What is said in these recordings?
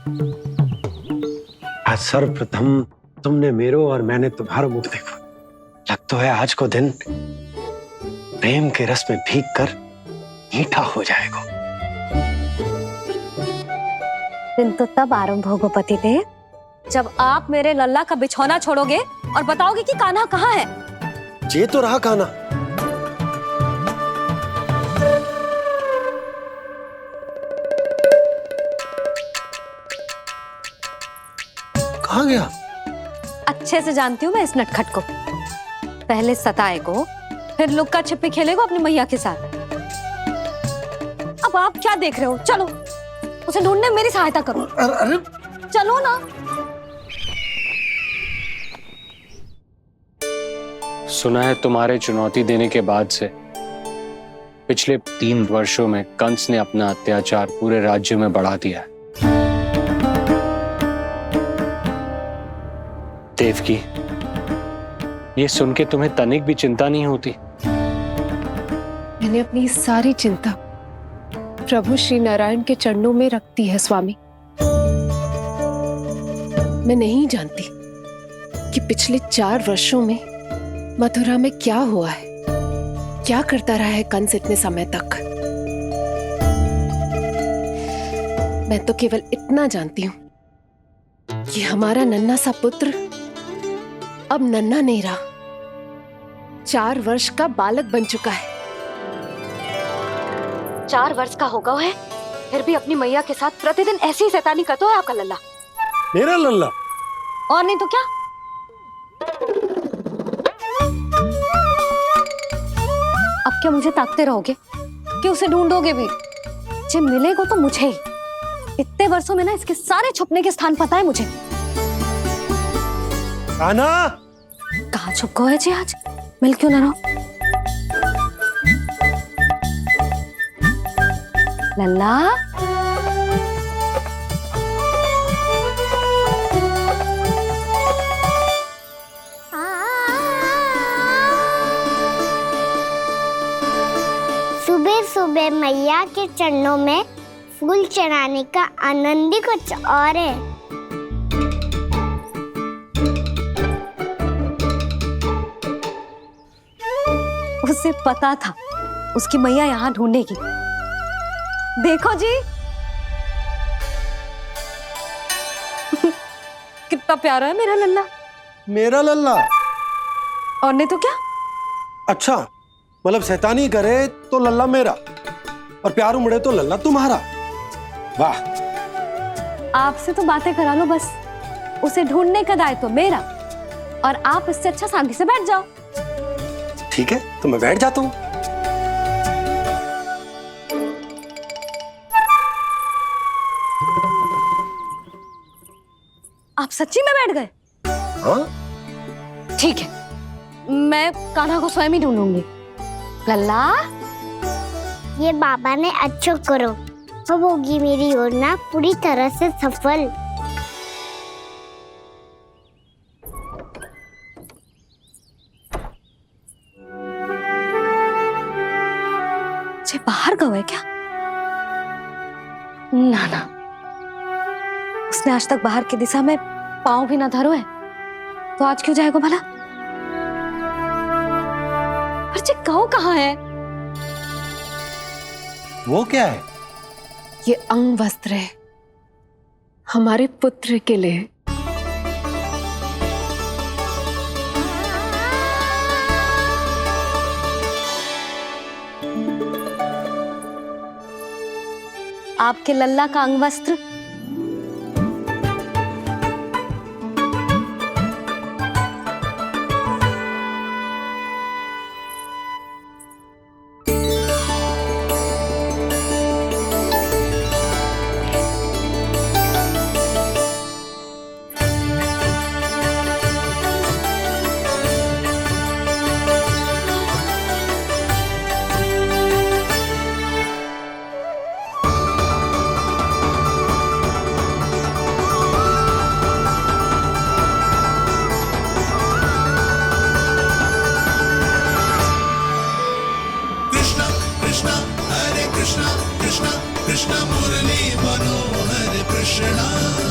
आज सर्वप्रथम तुमने मेरो और मैंने तुम्हारा मुख देखो। लगता है आज को दिन प्रेम के रस में भीग कर मीठा हो जाएगा। दिन तो तब आरंभ होगा पतिदेव, जब आप मेरे लल्ला का बिछौना छोड़ोगे और बताओगे कि कान्हा कहाँ है। ये तो रहा कान्हा। कहाँ गया? अच्छे से जानती हूँ मैं इस नटखट को। पहले सताएगो, फिर लुक्का छिपी खेलेगो अपनी मैया के साथ। अब आप क्या देख रहे हो? चलो उसे ढूंढने में मेरी सहायता करो। अरे चलो ना। सुना है तुम्हारे चुनौती देने के बाद से पिछले 3 वर्षों में कंस ने अपना अत्याचार पूरे राज्य में बढ़ा दिया है। देवकी, ये सुन के तुम्हें तनिक भी चिंता नहीं होती? मैंने अपनी सारी चिंता प्रभु श्री नारायण के चरणों में रख दी है स्वामी। मैं नहीं जानती कि पिछले 4 वर्षों में मथुरा में क्या हुआ है, क्या करता रहा है कंस इतने समय तक। मैं तो केवल इतना जानती हूं कि हमारा नन्हा सा पुत्र अब नन्हा नहीं रहा, 4 वर्ष का बालक बन चुका है। 4 वर्ष का होगा है, फिर भी अपनी मैया के साथ प्रतिदिन ऐसी ही शैतानी करता है आपका लल्ला। मेरा लल्ला? और नहीं तो क्या। अब क्या मुझे ताकते रहोगे कि उसे ढूंढोगे भी? जब मिलेगा तो मुझे ही। इतने वर्षों में ना इसके सारे छुपने के स्थान पता है मुझे। कान्हा! कहाँ छुप गए है जी आज? मिल क्यों ना रहो? लल्ला, सुबह सुबह मैया के चरणों में फूल चढ़ाने का आनंद ही कुछ और है। उसे पता था उसकी मैया यहाँ ढूंढेगी। देखो जी कितना प्यारा है मेरा लल्ला। मेरा लल्ला? और नहीं तो क्या। अच्छा, मतलब शैतानी करे तो लल्ला मेरा और प्यार उमड़े तो लल्ला तुम्हारा। वाह! आपसे तो बातें करा लो बस, उसे ढूंढने का दायित्व मेरा, और आप इससे अच्छा शांति से बैठ जाओ। ठीक है, तो मैं बैठ जाता हूँ। आप सच्ची में बैठ गए? हाँ? ठीक है, मैं कान्हा को स्वयं ही ढूंढूंगी। लल्ला, ये बाबा ने अच्छा करो, अब होगी मेरी योजना पूरी तरह से सफल। जे बाहर गए क्या? ना ना, उसने आज तक बाहर की दिशा में पांव भी ना धरो है, तो आज क्यों जाएगा भला? पर जे कहो कहाँ है? वो क्या है? ये अंग वस्त्र है हमारे पुत्र के लिए। आपके लल्ला का अंग वस्त्र। कृष्ण कृष्ण मुरली मनोहर कृष्णा।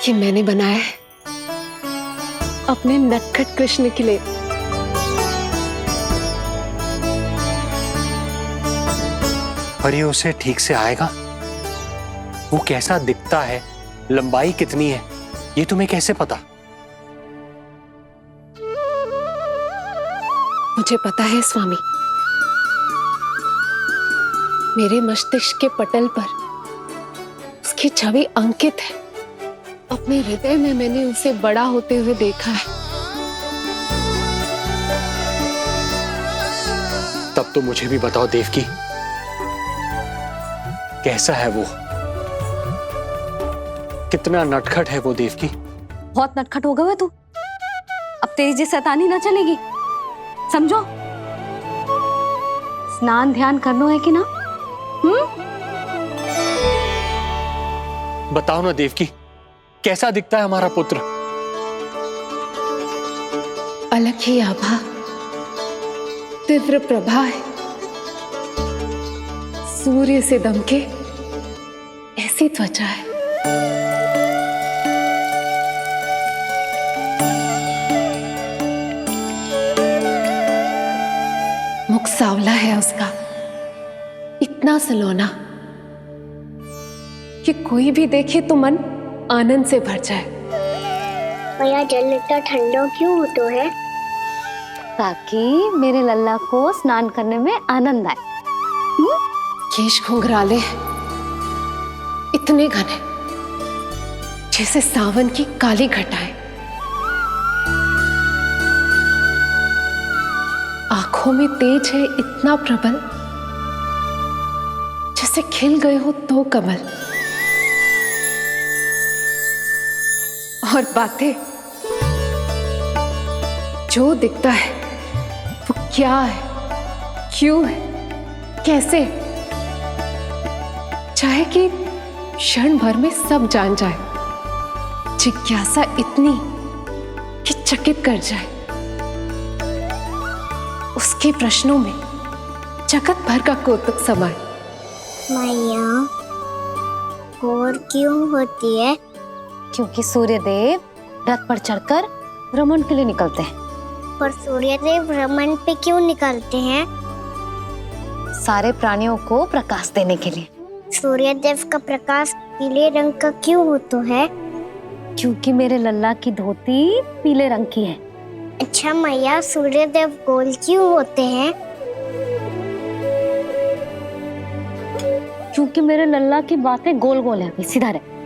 ये मैंने बनाया है अपने नटखट कृष्ण के लिए। पर ये उसे ठीक से आएगा? वो कैसा दिखता है, लंबाई कितनी है, ये तुम्हें कैसे पता? मुझे पता है स्वामी, मेरे मस्तिष्क के पटल पर उसकी छवि अंकित है। अपने हृदय में मैंने उसे बड़ा होते हुए देखा है। तब तो मुझे भी बताओ देवकी, कैसा है वो? कितना नटखट है वो देवकी? बहुत नटखट हो गए तू। अब तेरी जी शैतानी ना चलेगी, समझो। स्नान ध्यान करनो है कि ना? बताओ ना देवकी, कैसा दिखता है हमारा पुत्र? अलग ही आभा, तीव्र प्रभा है, सूर्य से दमके ऐसी त्वचा है। मुख सांवला है उसका, इतना सलोना कि कोई भी देखे तो मन आनंद से भर जाए। भैया जल इतना ठंडा क्यों होता है? ताकि मेरे लल्ला को स्नान करने में आनंद आए। केश घुंघराले इतने घने जैसे सावन की काली घटाएं। आंखों में तेज है इतना प्रबल जैसे खिल गए हो दो कमल। और बातें, जो दिखता है वो क्या है, क्यों है, कैसे, चाहे कि क्षण भर में सब जान जाए। जिज्ञासा इतनी कि चकित कर जाए। उसके प्रश्नों में जगत भर का कौतुक समाए। मैया और क्यों होती है? क्योंकि सूर्यदेव रथ पर चढ़कर भ्रमण के लिए निकलते हैं। पर सूर्यदेव भ्रमण पे क्यों निकलते हैं? सारे प्राणियों को प्रकाश देने के लिए। सूर्यदेव का प्रकाश पीले रंग का क्यों होता है? क्योंकि मेरे लल्ला की धोती पीले रंग की है। अच्छा मैया, सूर्यदेव गोल क्यों होते हैं? क्योंकि मेरे लल्ला की बातें गोल गोल है, सीधा रहे।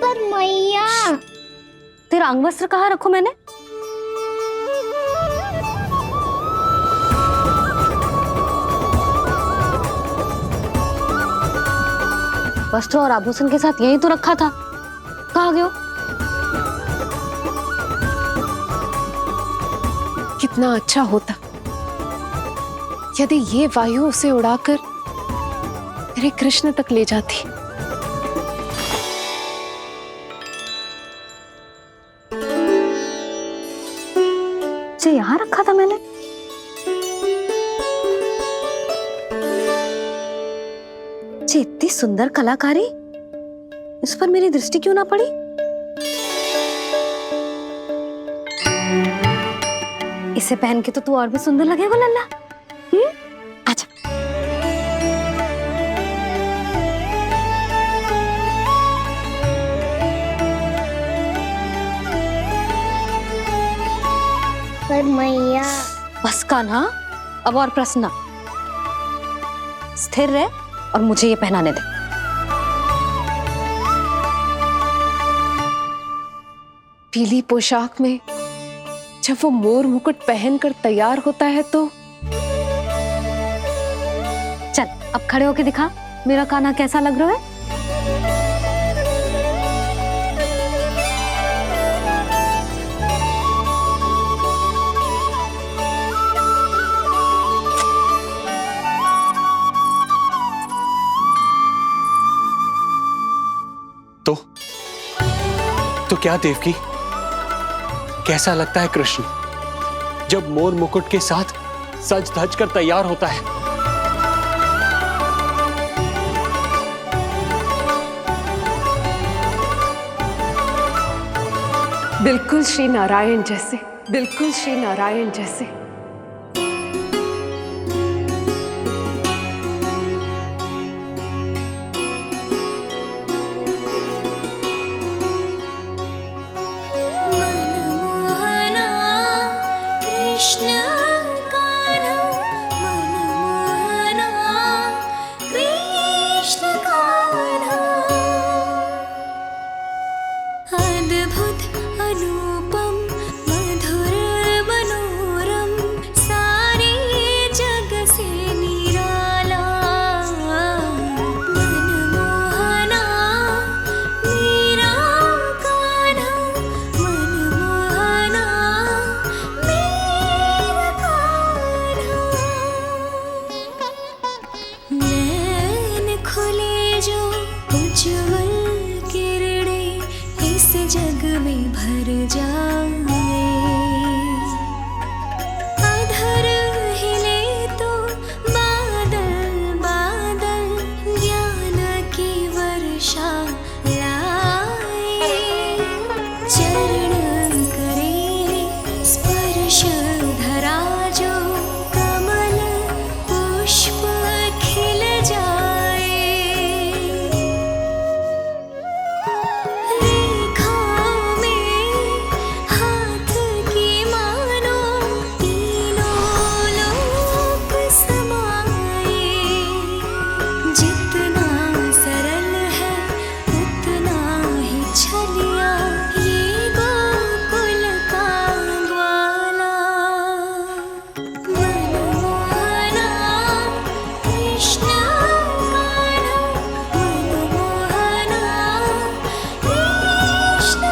पर मैया, तेरा अंगवस्त्र कहाँ रखूं मैंने? वस्त्र और आभूषण के साथ यही तो रखा था, कहाँ गयो? कितना अच्छा होता यदि ये वायु उसे उड़ाकर मेरे कृष्ण तक ले जाती। जो यहाँ रखा था मैंने। जी इतनी सुंदर कलाकारी, इस पर मेरी दृष्टि क्यों ना पड़ी? इसे पहन के तो तू और भी सुंदर लगेगा लल्ला। आजा। पर मैया, बस कान्हा, अब और प्रश्न ना। स्थिर रह और मुझे ये पहनाने दे। पीली पोशाक में जब वो मोर मुकुट पहनकर तैयार होता है तो चल अब खड़े होके दिखा मेरा कान्हा कैसा लग रहा है। तो क्या देवकी, कैसा लगता है कृष्ण जब मोर मुकुट के साथ सज धज कर तैयार होता है? बिल्कुल श्री नारायण जैसे, बिल्कुल श्री नारायण जैसे। मनमोहना कृष्ण कान्हा, मनमोहना कृष्ण कान्हा, अद्भुत अनुपम मधुर मनोरम, सारे जग से निराला। मनमोहना मेरा कान्हा, मनमोहना मेरा कान्हा। नैन खुले जो उज्ज्वल किरणें इस जग में भर जाए, अधर हिले तो बादल बादल ज्ञान की वर्षा लाए। चरण करे स्पर्श धरा जो कमल पुष्प खिल जाए। रेखाओं में हाथ की मानो तीनों लोक समाए। जितना सरल है उतना ही छलिया ये गोकुल का ग्वाला। मनमोहना कृष्ण कान्हा, मनमोहना कृष्ण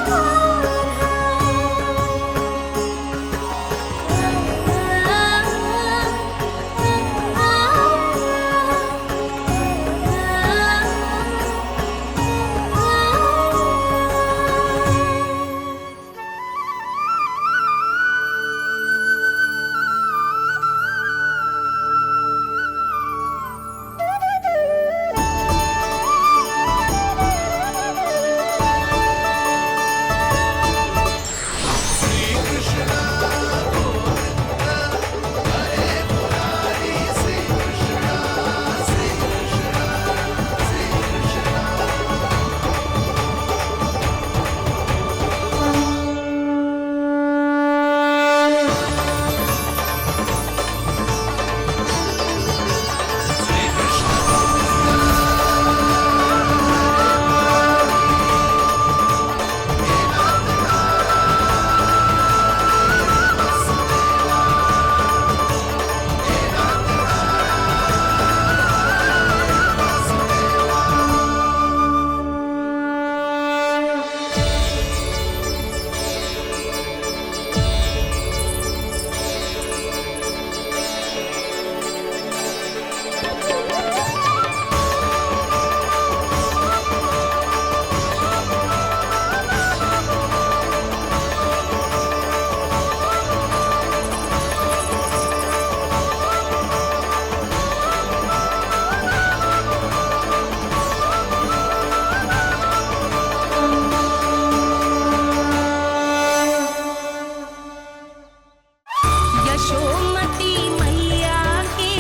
यशोमती मैया के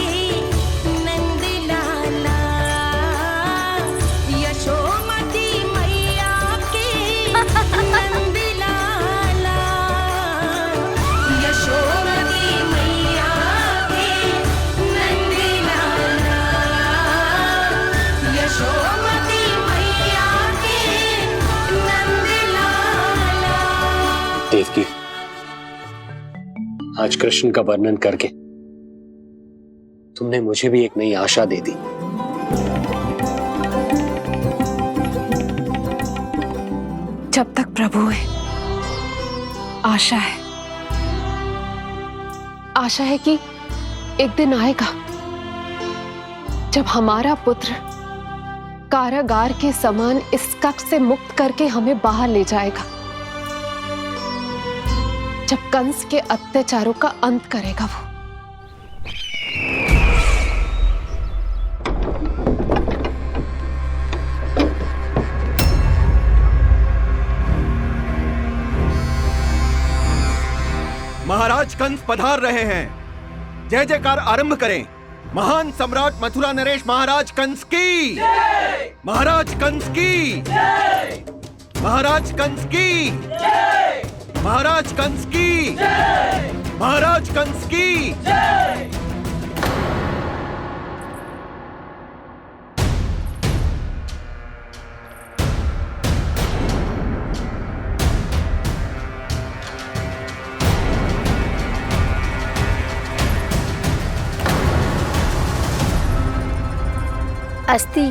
नंद लाला, यशोमती मैया के नंद लाला, यशोमती मैया के नंद लाला, यशोमती मैया के नंद लाला। देवकी, आज कृष्ण का वर्णन करके तुमने मुझे भी एक नई आशा दे दी। जब तक प्रभु है आशा है, आशा है कि एक दिन आएगा जब हमारा पुत्र कारागार के समान इस कक्ष से मुक्त करके हमें बाहर ले जाएगा, जब कंस के अत्याचारों का अंत करेगा वो। महाराज कंस पधार रहे हैं। जय जयकार आरंभ करें। महान सम्राट मथुरा नरेश महाराज कंस की, महाराज कंस की, महाराज कंस की, महाराज कंस की, महाराज कंस की। अस्ति।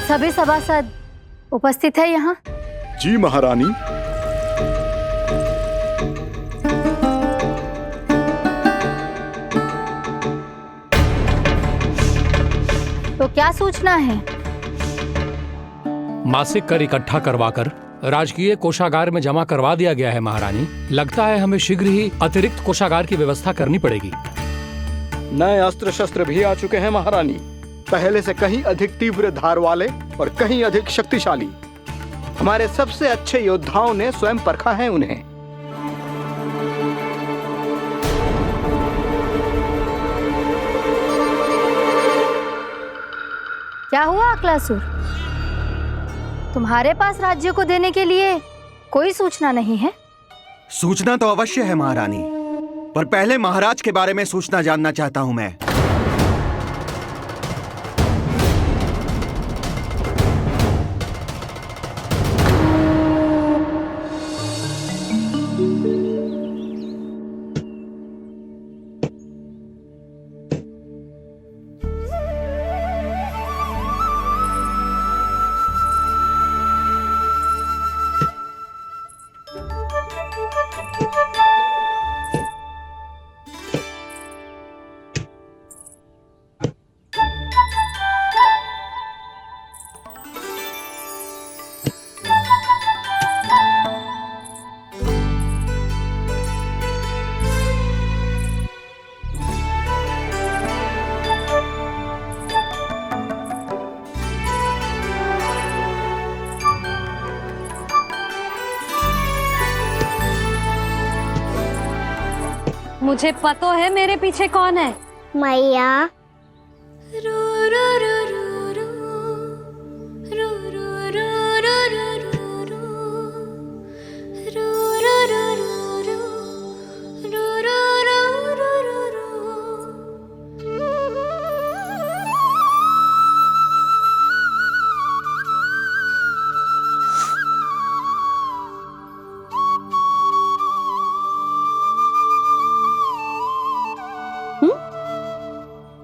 सभी सभासद उपस्थित है यहाँ। जी महारानी। तो क्या सूचना है? मासिक कर इकट्ठा करवाकर राजकीय कोषागार में जमा करवा दिया गया है महारानी। लगता है हमें शीघ्र ही अतिरिक्त कोषागार की व्यवस्था करनी पड़ेगी। नए अस्त्र शस्त्र भी आ चुके हैं महारानी, पहले से कहीं अधिक तीव्र धार वाले और कहीं अधिक शक्तिशाली। हमारे सबसे अच्छे योद्धाओं ने स्वयं परखा है उन्हें। क्या हुआ अक्लासुर? तुम्हारे पास राज्य को देने के लिए कोई सूचना नहीं है? सूचना तो अवश्य है महारानी, पर पहले महाराज के बारे में सूचना जानना चाहता हूं मैं। मुझे पता है मेरे पीछे कौन है। मैया।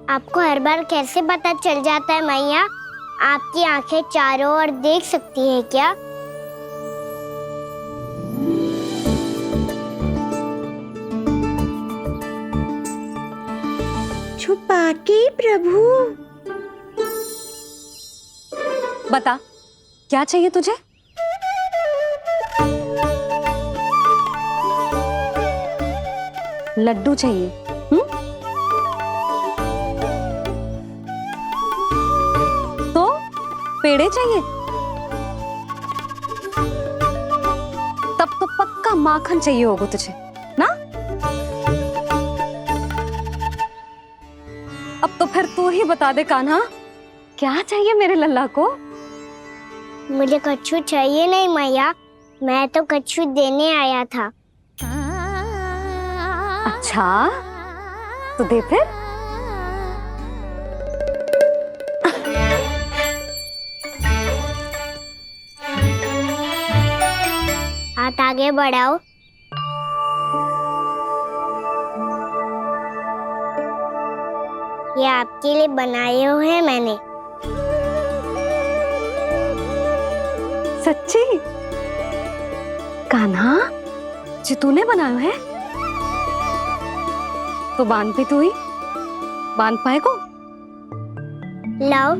आपको हर बार कैसे पता चल जाता है मैया? आपकी आंखें चारों ओर देख सकती है क्या? छुपा के प्रभु। बता, क्या चाहिए तुझे? लड्डू चाहिए? तो पेड़े चाहिए? तब तो पक्का माखन चाहिए होगा तुझे ना? अब तो फिर तू ही बता दे कान्हा, क्या चाहिए मेरे लल्ला को? मुझे कच्छू चाहिए नहीं मैया, मैं तो कच्छू देने आया था। अच्छा, तो दे फिर। हाथ आगे बढ़ाओ। ये आपके लिए बनाए हुए हैं मैंने। सच्ची? कान्हा, जी तूने बनाया है? तो बांध भी तू ही, बांध पाए को? लाओ।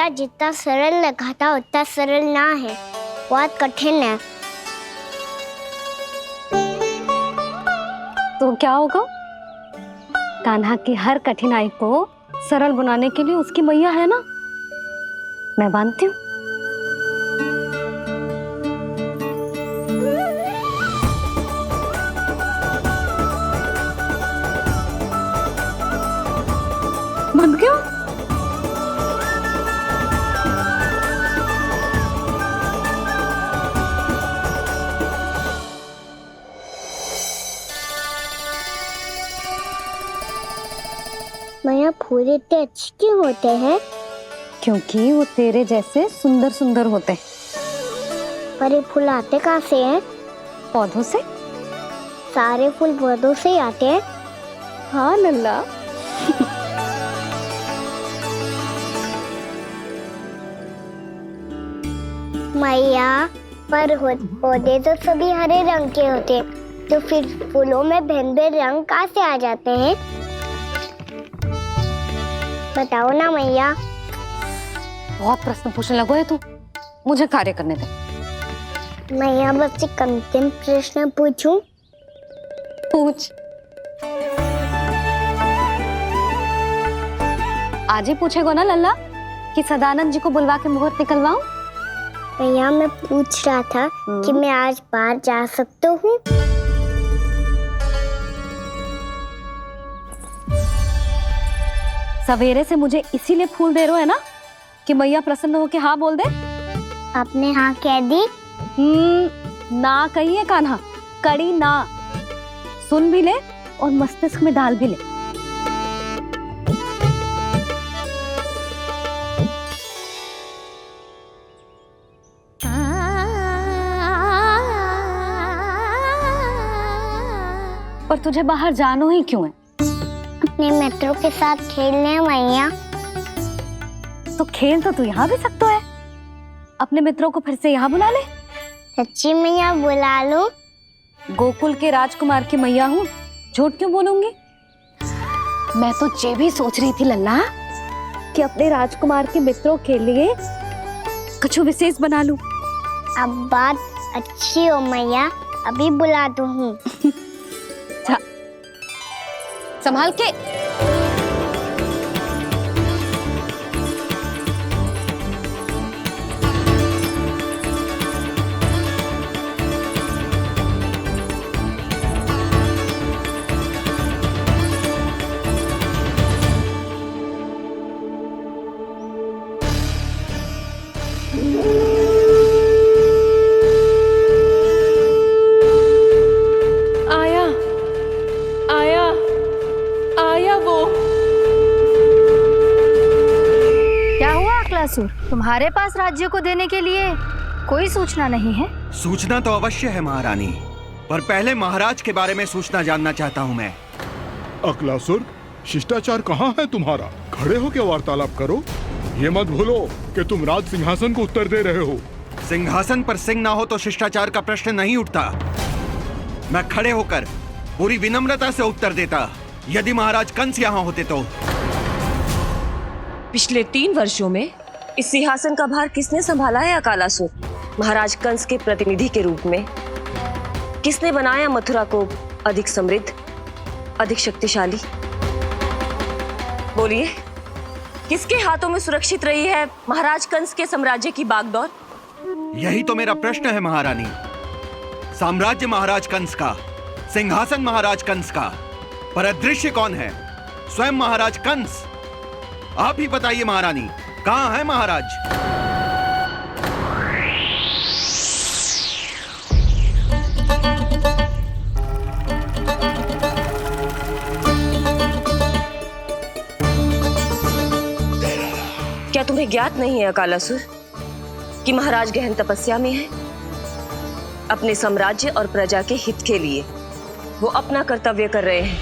मैया जितना सरल लगा था उतना सरल ना है, बहुत कठिन है। तो क्या होगा? कान्हा की हर कठिनाई को सरल बनाने के लिए उसकी मैया है ना, मैं मानती हूँ। बंद क्यों? मैया फूल इतने अच्छे क्यों होते हैं? क्योंकि वो तेरे जैसे सुंदर सुंदर होते हैं। पर ये फूल आते कहाँ से हैं? पौधों से। सारे फूल पौधों से ही आते हैं? हाँ लल्ला। मैया पर पौधे तो सभी हरे रंग के होते हैं, तो फिर फूलों में भिन्न भिन्न रंग कहाँ से आ जाते हैं? बताओ ना मैया। बहुत प्रश्न पूछने लगो है तू, मुझे कार्य करने दे। मैया बस एक अंतिम प्रश्न पूछूं? पूछ। आज ही पूछेगो ना लल्ला कि सदानंद जी को बुलवा के मुहूर्त निकलवाऊं? मैया मैं पूछ रहा था कि मैं आज बाहर जा सकता हूँ? सवेरे से मुझे इसीलिए फूल दे रहे हो है ना कि मैया प्रसन्न हो के हाँ बोल दे। आपने हाँ कह दी? ना कहिए कान्हा, कड़ी ना। सुन भी ले और मस्तिष्क में डाल भी ले। पर तुझे बाहर जानो ही क्यों है? अपने मित्रों के साथ खेलने मैया। तो खेल तो तू यहाँ भी सकता है, अपने मित्रों को फिर से यहाँ बुला ले। सच्ची मैया बुला लो। गोकुल के राजकुमार की मैया हूँ, झूठ क्यों बोलूंगी? मैं तो ये भी सोच रही थी लल्ला कि अपने राजकुमार के मित्रों के लिए कुछ विशेष बना लूं। अब बात अच्छी हो मैया, अभी बुला दूँ हूँ। संभाल के। तुम्हारे पास राज्य को देने के लिए कोई सूचना नहीं है? सूचना तो अवश्य है महारानी, पर पहले महाराज के बारे में सूचना जानना चाहता हूँ मैं। अकलासुर, शिष्टाचार कहाँ है तुम्हारा? खड़े होकर वार्तालाप करो। ये मत भूलो कि तुम राज सिंहासन को उत्तर दे रहे हो। सिंहासन पर सिंह ना हो तो शिष्टाचार का प्रश्न नहीं उठता। मैं खड़े होकर पूरी विनम्रता से उत्तर देता यदि महाराज कंस यहाँ होते तो। पिछले 3 वर्षों में इस सिंहासन का भार किसने संभाला है अकालासुर? महाराज कंस के प्रतिनिधि के रूप में किसने बनाया मथुरा को अधिक समृद्ध, अधिक शक्तिशाली? बोलिए, किसके हाथों में सुरक्षित रही है महाराज कंस के साम्राज्य की बागडोर? यही तो मेरा प्रश्न है महारानी। साम्राज्य महाराज कंस का, सिंहासन महाराज कंस का, पर अदृश्य कौन है? स्वयं महाराज कंस। आप ही बताइए महारानी, कहाँ है महाराज? क्या तुम्हें ज्ञात नहीं है अकालासुर कि महाराज गहन तपस्या में है? अपने साम्राज्य और प्रजा के हित के लिए वो अपना कर्तव्य कर रहे हैं।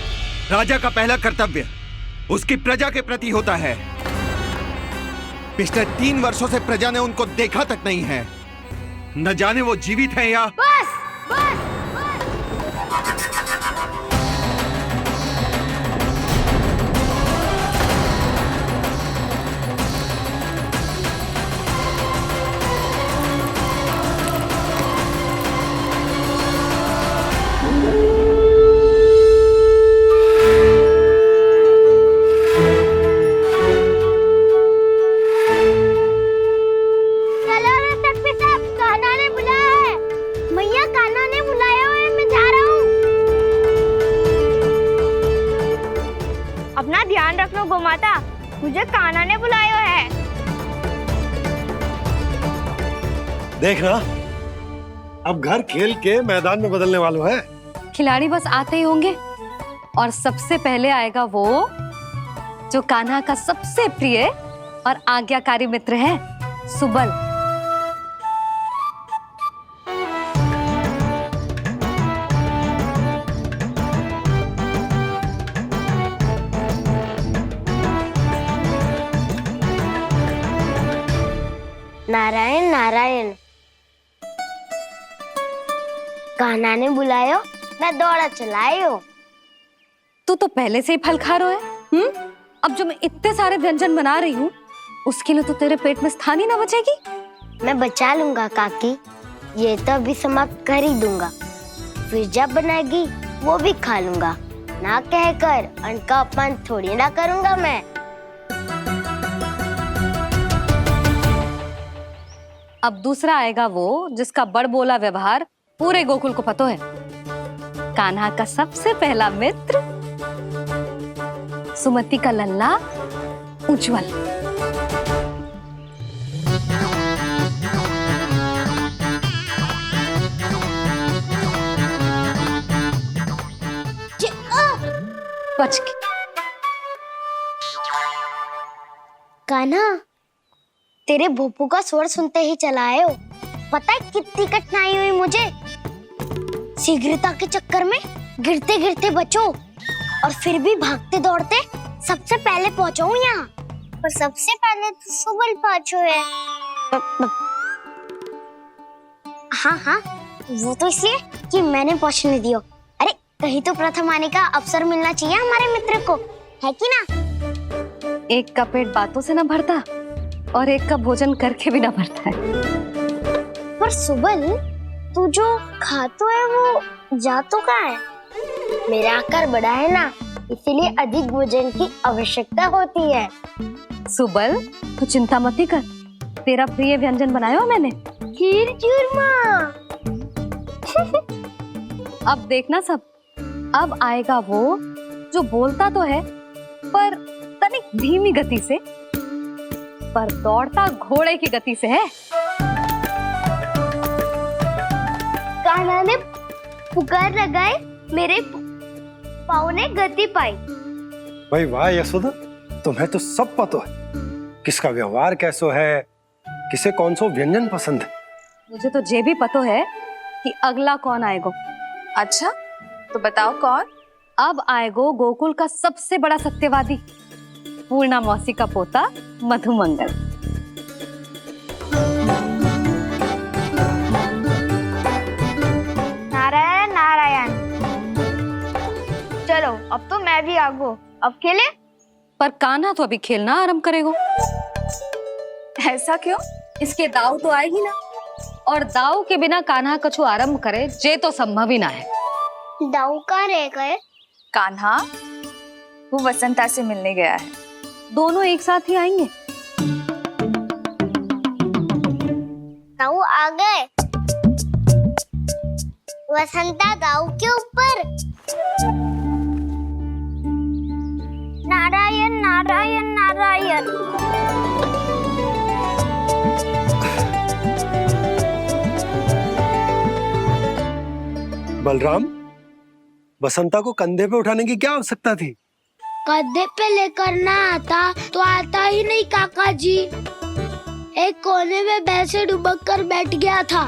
राजा का पहला कर्तव्य उसकी प्रजा के प्रति होता है। पिछले 3 वर्षों से प्रजा ने उनको देखा तक नहीं है। न जाने वो जीवित हैं या... बस, बस, अपना ध्यान रखो गोमाता, मुझे कान्हा ने बुलाया है। देखना, अब घर खेल के मैदान में बदलने वालों है। खिलाड़ी बस आते ही होंगे और सबसे पहले आएगा वो जो कान्हा का सबसे प्रिय और आज्ञाकारी मित्र है, सुबल। नारायण नारायण, कान्हा ने बुलायो, मैं दौड़ा चलायो। तू तो पहले से ही फल खा रहा है। अब जो मैं इतने सारे व्यंजन बना रही हूँ उसके लिए तो तेरे पेट में स्थान ही ना बचेगी। मैं बचा लूंगा काकी, ये तो अभी समाप्त कर ही दूंगा, फिर जब बनाएगी वो भी खा लूंगा। ना कहकर अन्न का अपमान थोड़ी ना करूंगा मैं। अब दूसरा आएगा वो जिसका बड़बोला व्यवहार पूरे गोकुल को पता है, कान्हा का सबसे पहला मित्र, सुमति का लल्ला उज्जवल। बच के। कान्हा, तेरे भोपू का स्वर सुनते ही चला आए हो। पता है कितनी कठिनाई हुई मुझे, शीघ्रता के चक्कर में गिरते गिरते बचो और फिर भी भागते दौड़ते सबसे पहले पहुंचा हूँ यहाँ। पर सबसे पहले तो सुबल पहुंचो है। हाँ हाँ, वो तो इसलिए कि मैंने पहुंचने दियो। अरे कहीं तो प्रथम आने का अवसर मिलना चाहिए हमारे मित्र को, है कि ना? एक का पेट बातों से ना भरता और एक का भोजन करके भी ना भरता है। पर सुबल, तू जो खातो है वो जातो का है। मेरा आकार बड़ा है ना, इसीलिए अधिक भोजन की आवश्यकता होती है। सुबल, तू चिंता मत ही कर, तेरा प्रिय व्यंजन बनाया मैंने, खीर चूरमा। अब देखना सब, अब आएगा वो जो बोलता तो है पर तनिक धीमी गति से, पर दौड़ता घोड़े की गति से है। कान्हा ने पुकार लगाए, मेरे पाँव ने गति पाई। भाई वाह यशोदा, तुम्हें तो सब पता है, किसका व्यवहार कैसो है, किसे कौन सो व्यंजन पसंद है। मुझे तो ये भी पता है कि अगला कौन आएगा। अच्छा, तो बताओ कौन? अब आएगो गोकुल का सबसे बड़ा सत्यवादी, पूर्णा मौसी का पोता मधुमंगल। नारायण नारायण। चलो अब तो मैं भी आगो, अब खेले। पर कान्हा तो अभी खेलना आरंभ करेगा। ऐसा क्यों? इसके दाव तो आएगी ना, और दाव के बिना कान्हा कछु आरंभ करे जे तो संभव ही ना है। दाव का रह गए? कान्हा वो वसंता से मिलने गया है। दोनों एक साथ ही आएंगे। दाऊ आ गए। वसंता दाऊ के ऊपर। नारायण नारायण नारायण। बलराम, बसंता को कंधे पे उठाने की क्या आवश्यकता थी? कंधे पे लेकर ना आता तो आता ही नहीं काका जी। एक कोने में वैसे डुबक कर बैठ गया था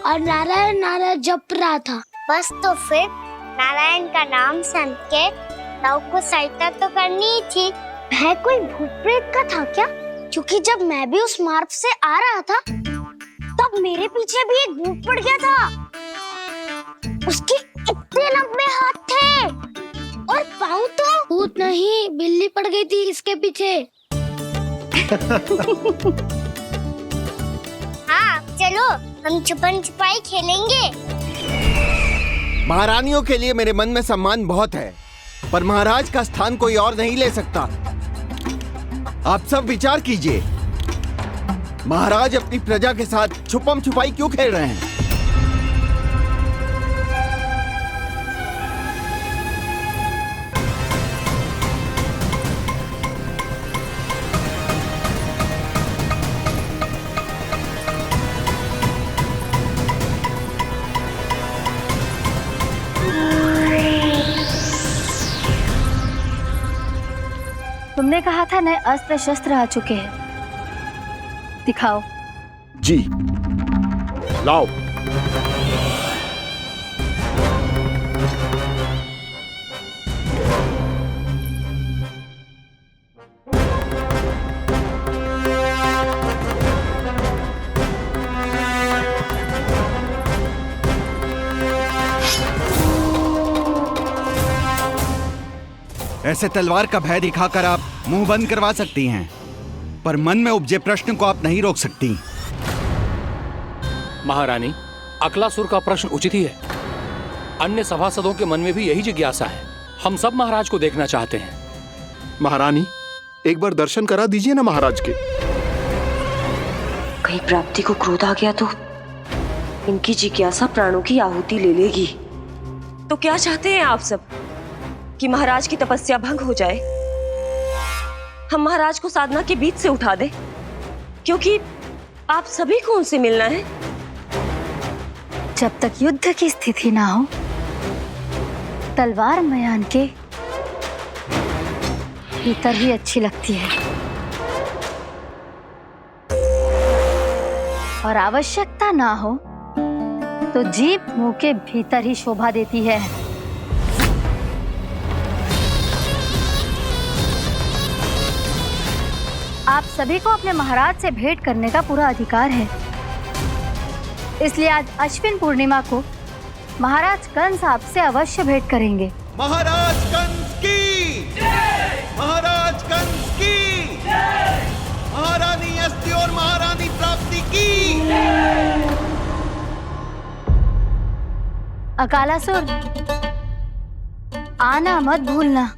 और नारायण नारायण जप रहा था। बस तो फिर नारायण का नाम सुन के दाऊ को सहायता तो करनी ही थी। है कोई भूत प्रेत का था क्या? क्योंकि जब मैं भी उस मार्ग से आ रहा था तब मेरे पीछे भी एक भूत पड़ गया था। उसके इतने लंबे हाथ थे और पाँव तो भूत नहीं, बिल्ली पड़ गई थी इसके पीछे। हाँ चलो हम छुपन छुपाई खेलेंगे। महारानियों के लिए मेरे मन में सम्मान बहुत है, पर महाराज का स्थान कोई और नहीं ले सकता। आप सब विचार कीजिए, महाराज अपनी प्रजा के साथ छुपम छुपाई क्यों खेल रहे हैं? तुमने कहा था नए अस्त्र शस्त्र आ चुके हैं, दिखाओ। जी लाओ। ऐसे तलवार का भय दिखाकर आप मुंह बंद करवा सकती हैं, पर मन में उपजे प्रश्न को आप नहीं रोक सकती। महारानी, अकलासुर का प्रश्न उचित ही है। अन्य सभासदों के मन में भी यही जिज्ञासा है। हम सब महाराज को देखना चाहते हैं। महारानी, एक बार दर्शन करा दीजिए ना महाराज के। कहीं प्राप्ति को क्रोध आ गया तो इनकी जिज्ञासा प्राणों की आहुति ले लेगी। तो क्या चाहते हैं आप सब? कि महाराज की तपस्या भंग हो जाए? हम महाराज को साधना के बीच से उठा दें? क्योंकि आप सभी को उनसे मिलना है। जब तक युद्ध की स्थिति ना हो, तलवार मयान के भीतर ही अच्छी लगती है, और आवश्यकता ना हो तो जीभ मुंह के भीतर ही शोभा देती है। आप सभी को अपने महाराज से भेंट करने का पूरा अधिकार है। इसलिए आज अश्विन पूर्णिमा को महाराज कंस आपसे अवश्य भेंट करेंगे। महाराज कंस की जय! महाराज कंस की जय! महारानी अस्ति और महारानी प्राप्ति की जय! अकालासुर, आना मत भूलना।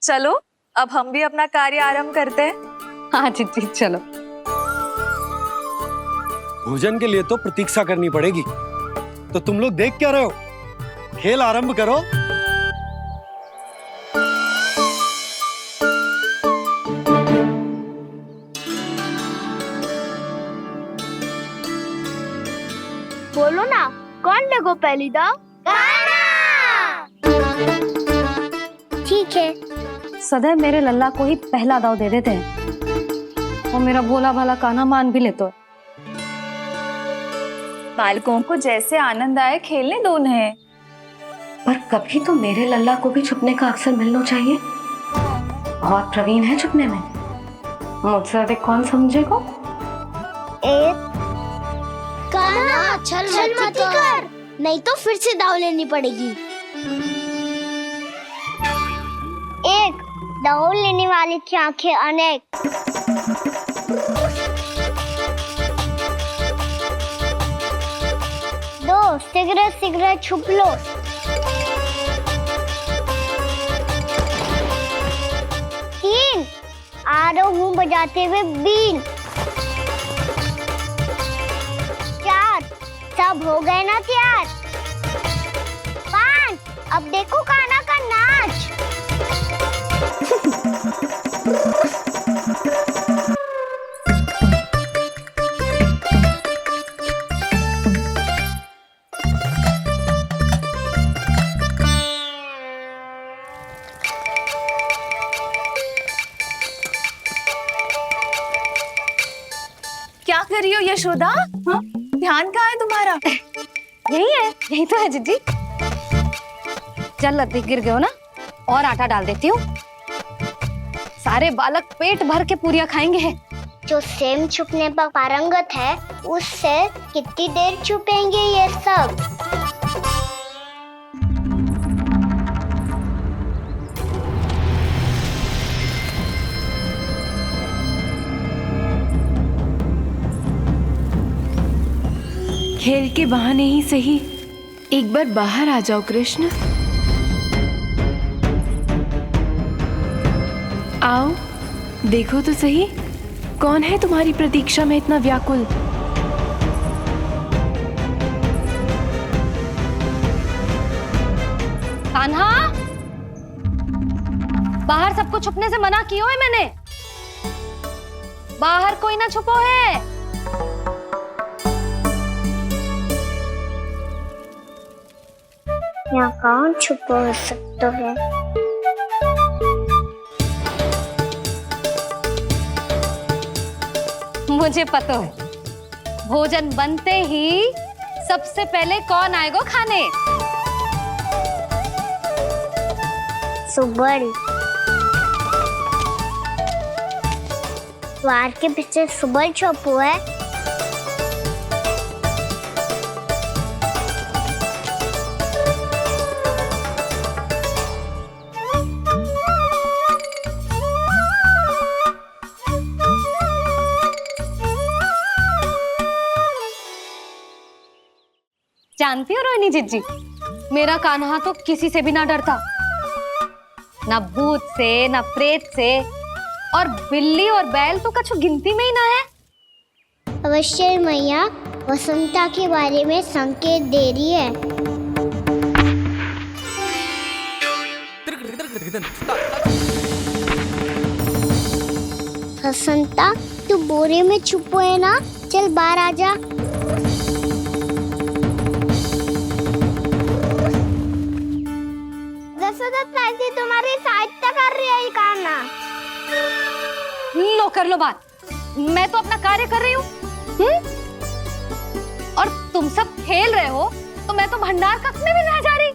चलो अब हम भी अपना कार्य आरंभ करते हैं। हाँ चिट्ठी, चलो। भोजन के लिए तो प्रतीक्षा करनी पड़ेगी, तो तुम लोग देख क्या रहे हो? खेल आरंभ करो। बोलो ना, कौन देखो पहली दाव? ठीक है। सदैव मेरे लल्ला को ही पहला दाव दे देते हैं, और मेरा भोला भाला कान्हा मान भी लेते। बालकों को जैसे आनंद आए खेलने दो उन्हें। पर कभी तो मेरे लल्ला को भी छुपने का अवसर मिलना चाहिए। बहुत प्रवीण है छुपने में, मुझसे अधिक कौन समझेगा? कान्हा, छल मत कर, नहीं तो फिर से दाव लेनी पड़ेगी। एक दाव लेने वाले की आंखें अनेक। दो, शीघ्र शीघ्र छुप लो। तीन, आ रहा हूँ बजाते हुए बीन। चार, सब हो गए ना तैयार? पांच, अब देखो कान्हा का नाच। क्या कर रही हो यशोदा? हाँ? ध्यान कहाँ है तुम्हारा? यही है, यही तो है जिज्जी। चल लद्दी, गिर गए हो ना, और आटा डाल देती हूँ। सारे बालक पेट भर के पूरियां खाएंगे। जो सेम छुपने पर पारंगत है, उससे कितनी देर छुपेंगे ये सब? खेल के बहाने ही सही एक बार बाहर आ जाओ कृष्ण। आओ, देखो तो सही, कौन है तुम्हारी प्रतीक्षा में इतना व्याकुल? कान्हा, बाहर सबको छुपने से मना किया है मैंने। बाहर कोई ना छुपो है। यहाँ कौन छुपा हो सकता है? मुझे पता है, भोजन बनते ही सबसे पहले कौन आएगा खाने? सुबल। द्वार के पीछे सुबल छुपा है। जानती हो रोहिणी जीजी, मेरा कान्हा तो किसी से भी ना डरता, ना भूत से, ना प्रेत से, और बिल्ली और बैल तो कछु गिनती में ही ना है। अवश्य मैया वसंता के बारे में संकेत दे रही है। वसंता, तू बोरे में छुपो है ना? चल बाहर आ जा। तुम्हारी सहायता कर रही है कान्हा। लो कर लो बात, मैं तो अपना कार्य कर रही हूँ। और तुम सब खेल रहे हो तो मैं तो भंडार कक्ष में भी नहीं जा रही।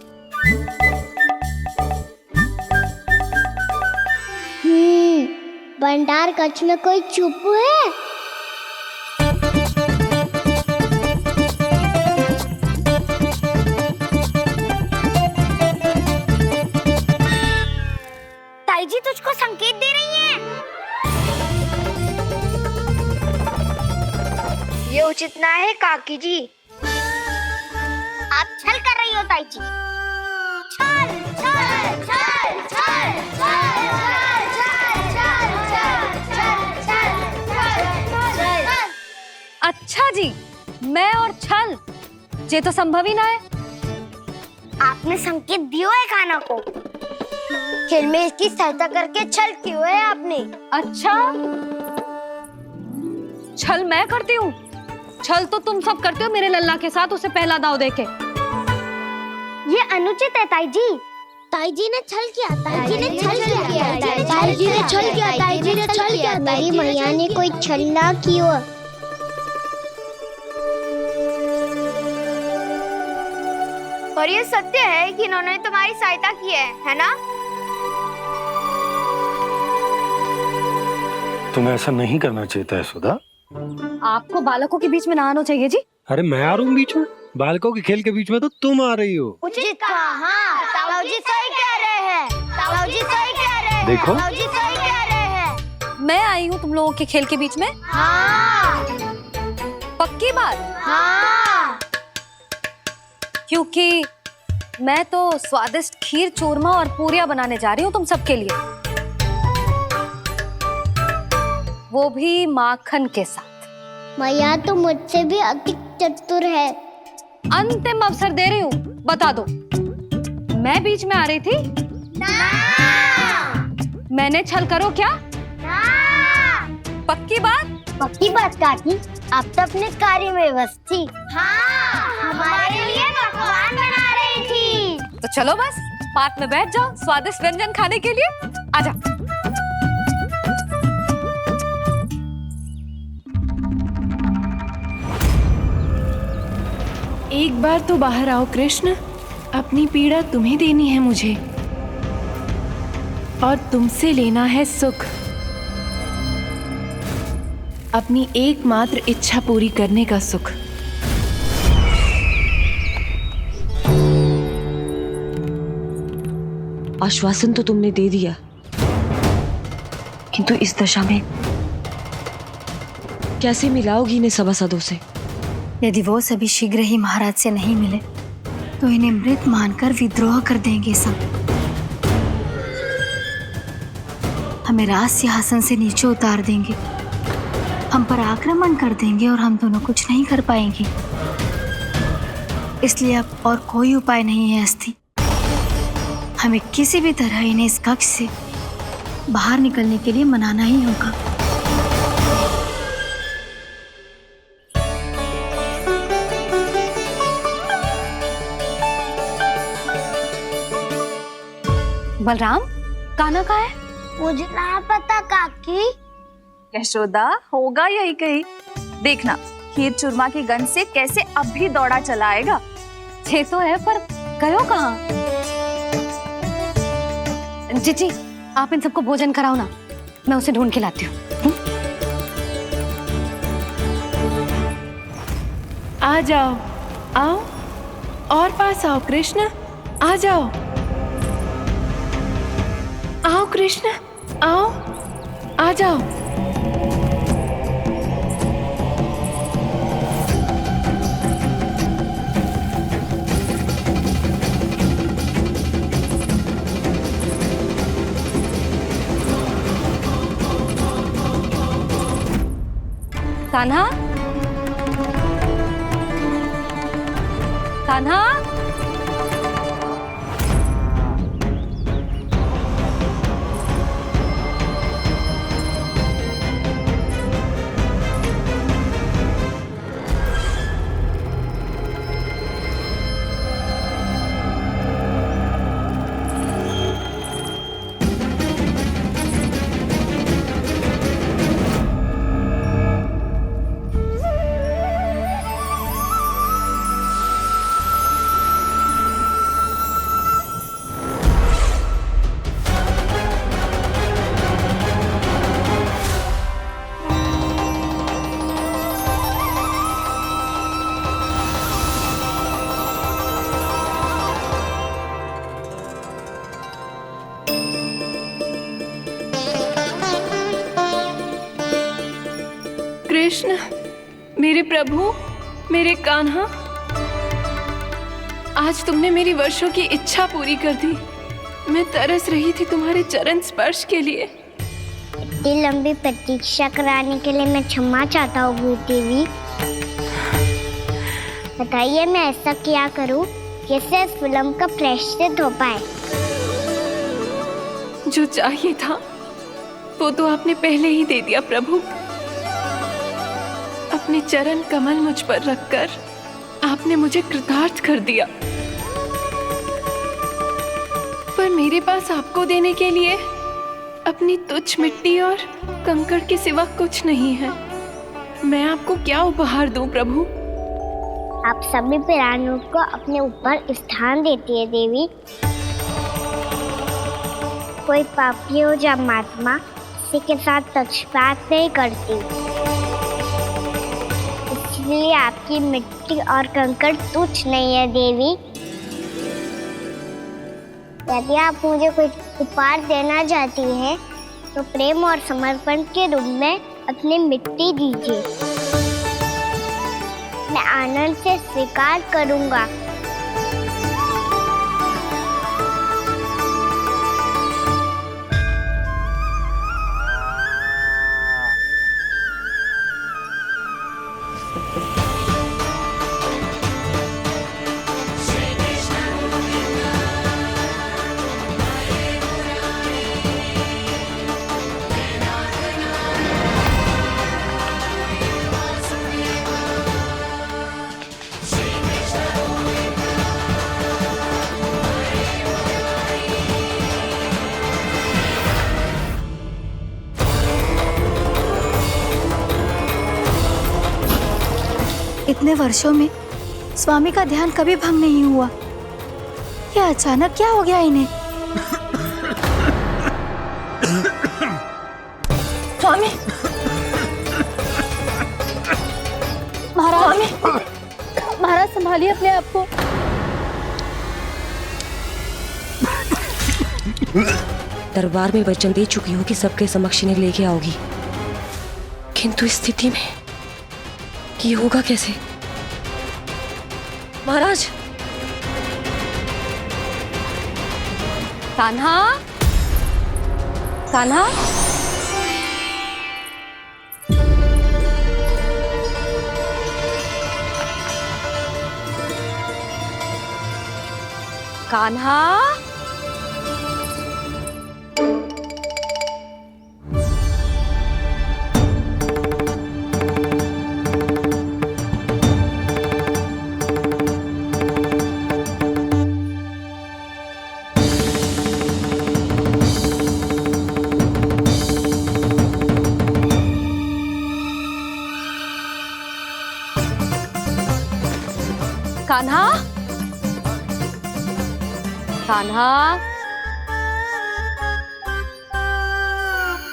भंडार कक्ष में कोई छुप है? ताई जी तुझको संकेत दे रही हैं। ये उचित ना है काकी जी। आप छल कर रही हो ताई जी। छल छल छल छल छल छल। अच्छा जी, मैं और छल, ये तो संभव ही ना है। आपने संकेत दियो है कान्हा को। खेल में इसकी सहायता करके छल क्यों है आपने? अच्छा, छल मैं करती हूँ? छल तो तुम सब करते हो मेरे लल्ला के साथ, उसे पहला दाव देके। ये अनुचित है ताई जी। ताई जी ने छल किया, ताई जी ने छल किया, ताई जी ने छल किया, ताई जी ने छल किया। मेरी मैया ने कोई छल ना किया। और ये सत्य है कि इन्होंने तुम्हारी सहायता की है ना? तुम्हें ऐसा नहीं करना चाहिए था यशोदा। आपको बालकों के बीच में ना आना चाहिए जी। अरे मैं आ रहा हूँ बीच में? बालकों के खेल के बीच में तो तुम आ रही हो। उचित कहा। हाँ, ताऊ जी सही कह रहे हैं। ताऊ जी सही कह रहे हैं। देखो, ताऊ जी सही कह रहे हैं। मैं आई हूँ तुम लोगों के खेल के बीच में। हाँ। पक्की बात? हाँ। क्योंकि मैं तो स्वादिष्ट खीर, चूरमा और पूरियां बनाने जा रही हूँ तुम सबके लिए, वो भी माखन के साथ। मैया तो मुझसे भी अधिक चतुर है। अंतिम अवसर दे रही हूँ, बता दो, मैं बीच में आ रही थी? ना। मैंने छल करो क्या? ना। पक्की बात? पक्की बात काकी, आप तो अपने कार्य में व्यस्त थी। हाँ, हमारे लिए पकवान बना रही थी। तो चलो बस पात में बैठ जाओ स्वादिष्ट व्यंजन खाने के लिए। आजा। एक बार तो बाहर आओ कृष्ण, अपनी पीड़ा तुम्हें देनी है मुझे, और तुमसे लेना है सुख। अपनी एकमात्र इच्छा पूरी करने का सुख। आश्वासन तो तुमने दे दिया, किंतु इस दशा में कैसे मिलाओगी इन्हें सभासदों से? यदि वो सभी शीघ्र ही महाराज से नहीं मिले तो इन्हें मृत मानकर विद्रोह कर देंगे सब। हमें राज सिंहासन से नीचे उतार देंगे, हम पर आक्रमण कर देंगे और हम दोनों कुछ नहीं कर पाएंगे। इसलिए अब और कोई उपाय नहीं है अस्थि। हमें किसी भी तरह इन्हें इस कक्ष से बाहर निकलने के लिए मनाना ही होगा। बलराम, कान्हा कहाँ है? मुझे ना पता काकी। यशोदा, होगा यही कहीं। देखना खीर चूरमा की गंध से कैसे अब भी दौड़ा चला आएगा। ये तो है, पर गयो कहाँ? जीजी, आप इन सबको भोजन कराओ ना, मैं उसे ढूंढ के लाती हूँ। आ जाओ, आओ और पास आओ कृष्ण, आ जाओ। आओ कृष्ण, आओ, आ जाओ। कान्हा, कान्हा, कृष्ण, मेरे प्रभु, मेरे कान्हा, आज तुमने मेरी वर्षों की इच्छा पूरी कर दी। मैं तरस रही थी तुम्हारे चरण स्पर्श के लिए। इतनी लंबी प्रतीक्षा कराने के लिए मैं क्षमा चाहता हूँ देवी। बताइए मैं ऐसा क्या करूँ जिससे इस फिल्म का प्रायश्चित हो पाए। जो चाहिए था वो तो आपने पहले ही दे दिया प्रभु। अपने चरण कमल मुझ पर रखकर आपने मुझे कृतार्थ कर दिया। पर मेरे पास आपको देने के लिए अपनी तुच्छ मिट्टी और कंकड़ के सिवा कुछ नहीं है। मैं आपको क्या उपहार दूं प्रभु? आप सभी प्राणियों को अपने ऊपर स्थान देती है देवी। कोई पापी हो या महात्मा किसी के साथ पक्षपात नहीं करती, इसलिए आपकी मिट्टी और कंकड़ तुच्छ नहीं है देवी। यदि आप मुझे कोई उपहार देना चाहती हैं तो प्रेम और समर्पण के रूप में अपनी मिट्टी दीजिए। मैं आनंद से स्वीकार करूंगा। इतने वर्षों में स्वामी का ध्यान कभी भंग नहीं हुआ। ये अचानक क्या हो गया इन्हें? स्वामी, महाराज, महाराज संभालिए अपने आप को। दरबार में वचन दे चुकी हो कि सबके समक्ष इन्हें लेके आओगी, किंतु इस स्थिति में ये होगा कैसे? महाराज, कान्हा, कान्हा, कान्हा, कान्हा, कान्हा,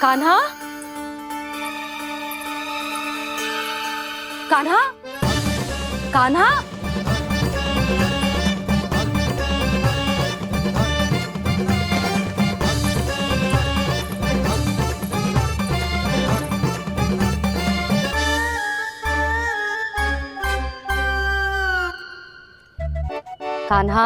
कान्हा, कान्हा, कान्हा। कान्हा,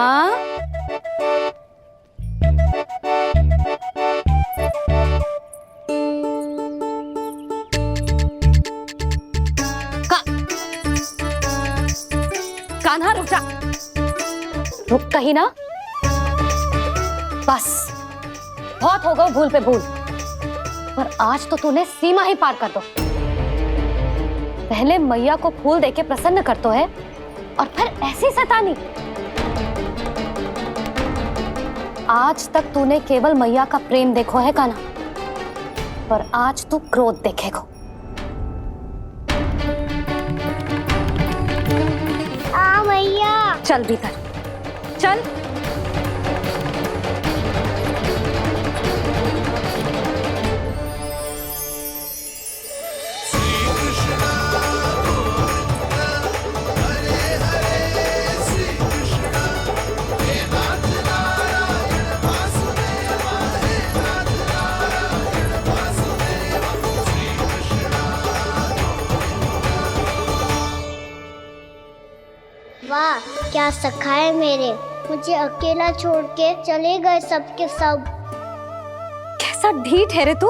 कान्हा रुक जा, रुक कहीं ना। बस बहुत हो गया भूल पे भूल, पर आज तो तूने सीमा ही पार कर दो। पहले मैया को फूल देके प्रसन्न करतो है और फिर ऐसी सतानी। आज तक तूने केवल मैया का प्रेम देखो है कान्हा, पर आज तू क्रोध देखेगा। मैया चल भीतर चल। वाह क्या सखा है मेरे, मुझे अकेला छोड़ के चले गए सबके सब। कैसा ढीठ है रे तू,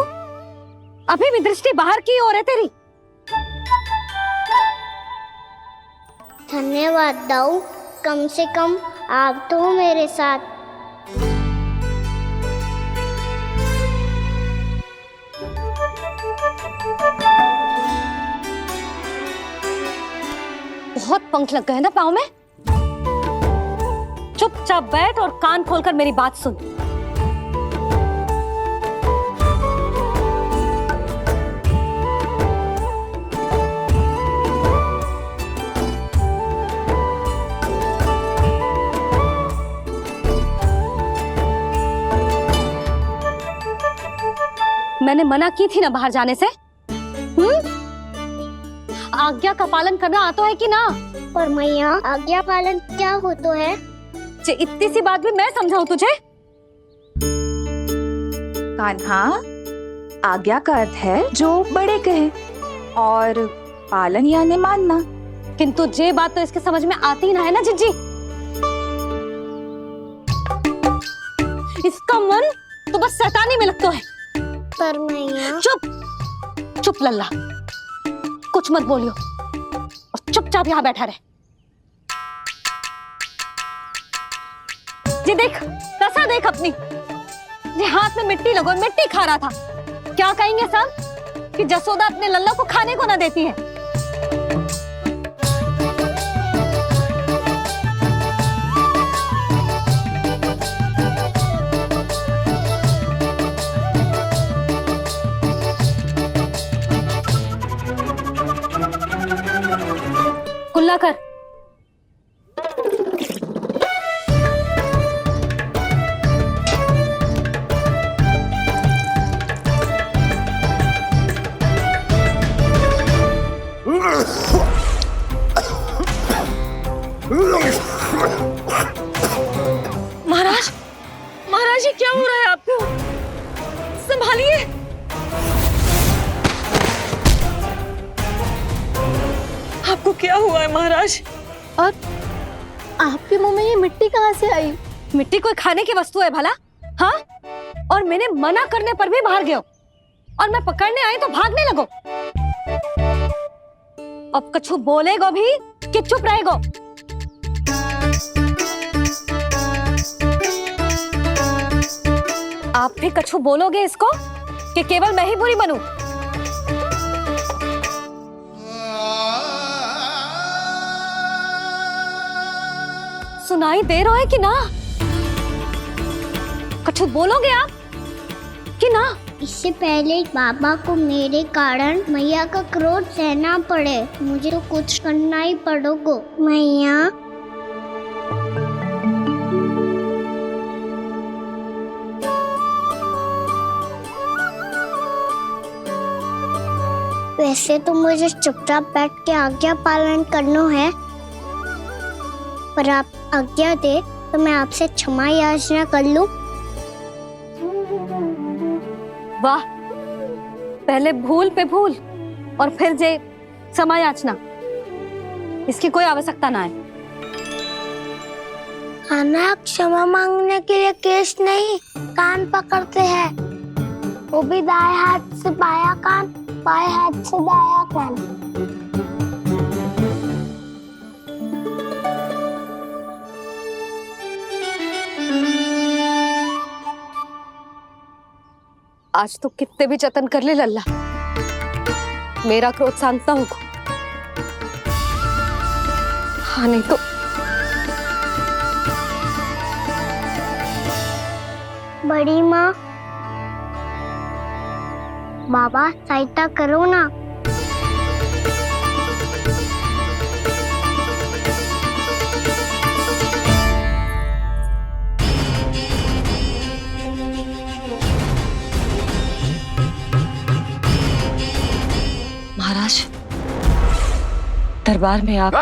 अभी भी दृष्टि बाहर की ओर है तेरी। धन्यवाद दाऊ, कम से कम आप तो हो मेरे साथ। बहुत पंख लग गए ना पाँव में। चुपचाप बैठ और कान खोलकर मेरी बात सुन। मैंने मना की थी ना बाहर जाने से। आज्ञा का पालन करना आता है कि ना? पर मैया आज्ञा पालन क्या होता है? इतनी सी बात भी मैं समझाऊं तुझे? कान्हा, आज्ञा का अर्थ है जो बड़े कहे और पालन यानी मानना। किंतु ये बात तो इसके समझ में आती ना है ना जिज्जी। इसका मन तो बस शैतानी में लगता है। पर मैया चुप चुप लल्ला, कुछ मत बोलियो और चुपचाप यहाँ बैठा रहे। ये देख दशा देख अपनी, ये हाथ में मिट्टी लगो मिट्टी खा रहा था। क्या कहेंगे सब कि जसोदा अपने लल्ला को खाने को ना देती है। कुल्ला कर। महाराज, महाराज ये क्या हो रहा है आपको? संभालिए। आपको क्या हुआ है महाराज? और आपके मुंह में ये मिट्टी कहाँ से आई? मिट्टी कोई खाने की वस्तु है भला? हाँ, और मैंने मना करने पर भी बाहर गए और मैं पकड़ने आई तो भागने लगो। अब कछु बोलेगो भी कि चुप रहेगो? आप भी कछु बोलोगे इसको कि केवल मैं ही बुरी बनूं? सुनाई दे रहा है कि ना? कछु बोलोगे आप कि ना? इससे पहले बाबा को मेरे कारण मैया का क्रोध सहना पड़े, मुझे तो कुछ करना ही पड़ेगा। मैया वैसे तो मुझे चुपचाप बैठ के आज्ञा पालन करना है, पर आप आज्ञा दे तो मैं आपसे क्षमा याचना कर लूं। वाह, पहले भूल पे भूल और फिर जे क्षमा याचना, इसकी कोई आवश्यकता ना है। खाना क्षमा मांगने के लिए केस नहीं, कान पकड़ते हैं, वो भी दाएं हाथ से बायां कान, बाएं हाथ से दायां कान। आज तो कितने भी जतन कर ले लल्ला, मेरा क्रोध शांत ना होगा। हाँ नहीं तो बड़ी माँ, बाबा सहायता करो ना। महाराज, दरबार में आप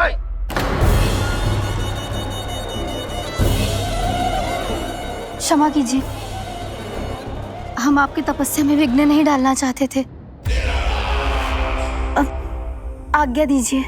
क्षमा कीजिए, हम आपकी तपस्या में विघ्न नहीं डालना चाहते थे। अब आज्ञा दीजिए।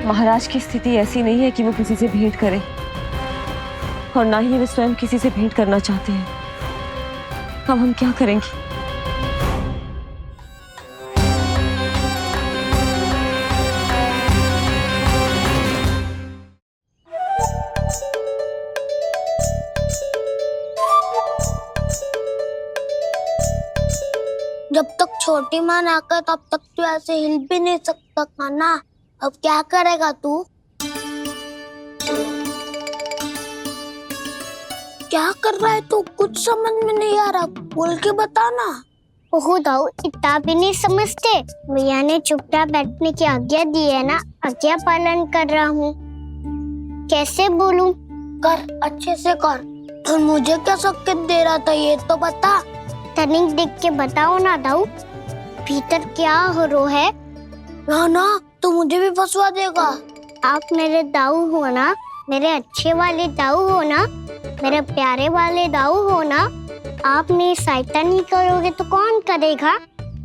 महाराज की स्थिति ऐसी नहीं है कि वो किसी से भेंट करें, और ना ही वे स्वयं किसी से भेंट करना चाहते हैं। अब हम क्या करेंगे? जब तक छोटी माँ ना कर तब तक तू ऐसे हिल भी नहीं सकता था ना। अब क्या करेगा तू? क्या कर रहा है तू? कुछ समझ में नहीं आ रहा, बोल के बता ना। ओहो दाऊ, इतना भी नहीं समझते। भैया ने चुपचाप बैठने की आज्ञा दी है ना, आज्ञा पालन कर रहा हूँ। कैसे बोलूं? कर, अच्छे से कर। और मुझे क्या संकेत दे रहा था ये तो बता। तनिक देख के बताओ ना दाऊ, भीतर क्या हो रहा है? ना ना, तू मुझे भी फंसवा देगा। आप मेरे दाऊ हो ना, मेरे अच्छे वाले दाऊ हो ना, मेरे प्यारे वाले दाऊ हो ना। आप मेरी सहायता नहीं करोगे तो कौन करेगा?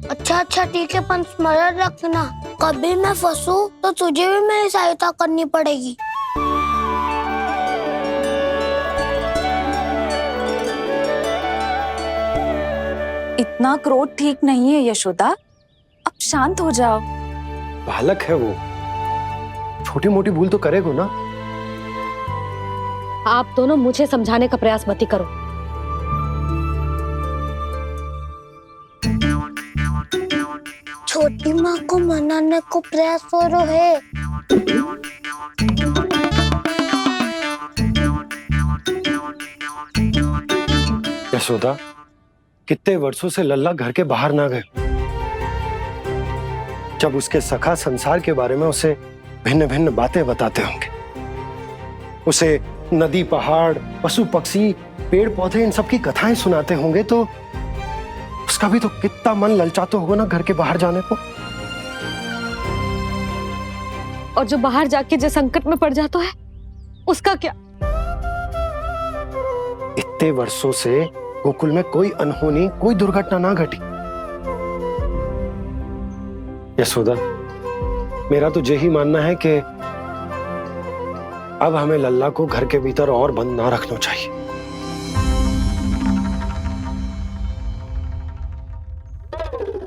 अच्छा अच्छा ठीक है, पर स्मरण रखना, कभी मैं फंसू तो तुझे भी मेरी सहायता करनी पड़ेगी। इतना क्रोध ठीक नहीं है यशोदा, अब शांत हो जाओ। बालक है वो, छोटी मोटी भूल तो करेगा ना। आप दोनों मुझे समझाने का प्रयास मत ही करो। छोटी माँ को मनाने को प्रयास हो रहा है। यशोदा, कितने वर्षों से लल्ला घर के बाहर ना गए। जब उसके सखा संसार के बारे में उसे भिन्न भिन्न बातें बताते होंगे, उसे नदी, पहाड़, पशु पक्षी, पेड़ पौधे, इन सब की कथाएं सुनाते होंगे, तो उसका भी तो कितना मन ललचाता होगा ना घर के बाहर जाने को। और जो बाहर जाके जो संकट में पड़ जाता है, उसका क्या? इतने वर्षों से गोकुल में कोई अनहोनी, कोई दुर्घटना ना घटी। यशोदा, मेरा तो यही मानना है कि अब हमें लल्ला को घर के भीतर और बंद ना रखना चाहिए।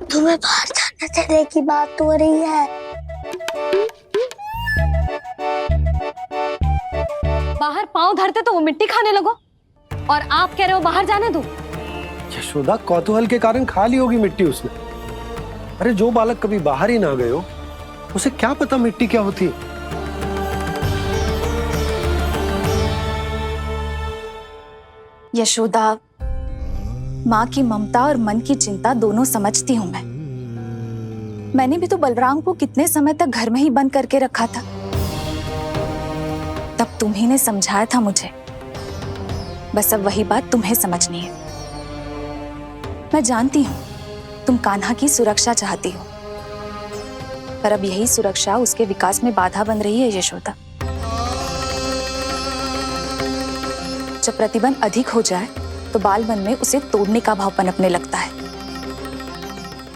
तुम्हें बाहर जाने देने की बात हो रही है। बाहर पांव धरते तो वो मिट्टी खाने लगो। और आप कह रहे हो बाहर जाने दो? यशोदा, कौतूहल के कारण खा ली होगी मिट्टी उसने। अरे जो बालक कभी बाहर ही ना गए हो, उसे क्या पता मिट्टी क्या होती है। यशोदा, माँ की ममता और मन की चिंता दोनों समझती हूँ मैं। मैंने भी तो बलराम को कितने समय तक घर में ही बंद करके रखा था। तब तुम्ही ने समझाया था मुझे। बस अब वही बात तुम्हें समझनी है। मैं जानती हूँ तुम कान्हा की सुरक्षा चाहती हो, पर अब यही सुरक्षा उसके विकास में बाधा बन रही है यशोदा। जब प्रतिबंध अधिक हो जाए तो बाल मन में उसे तोड़ने का भाव पनपने लगता है।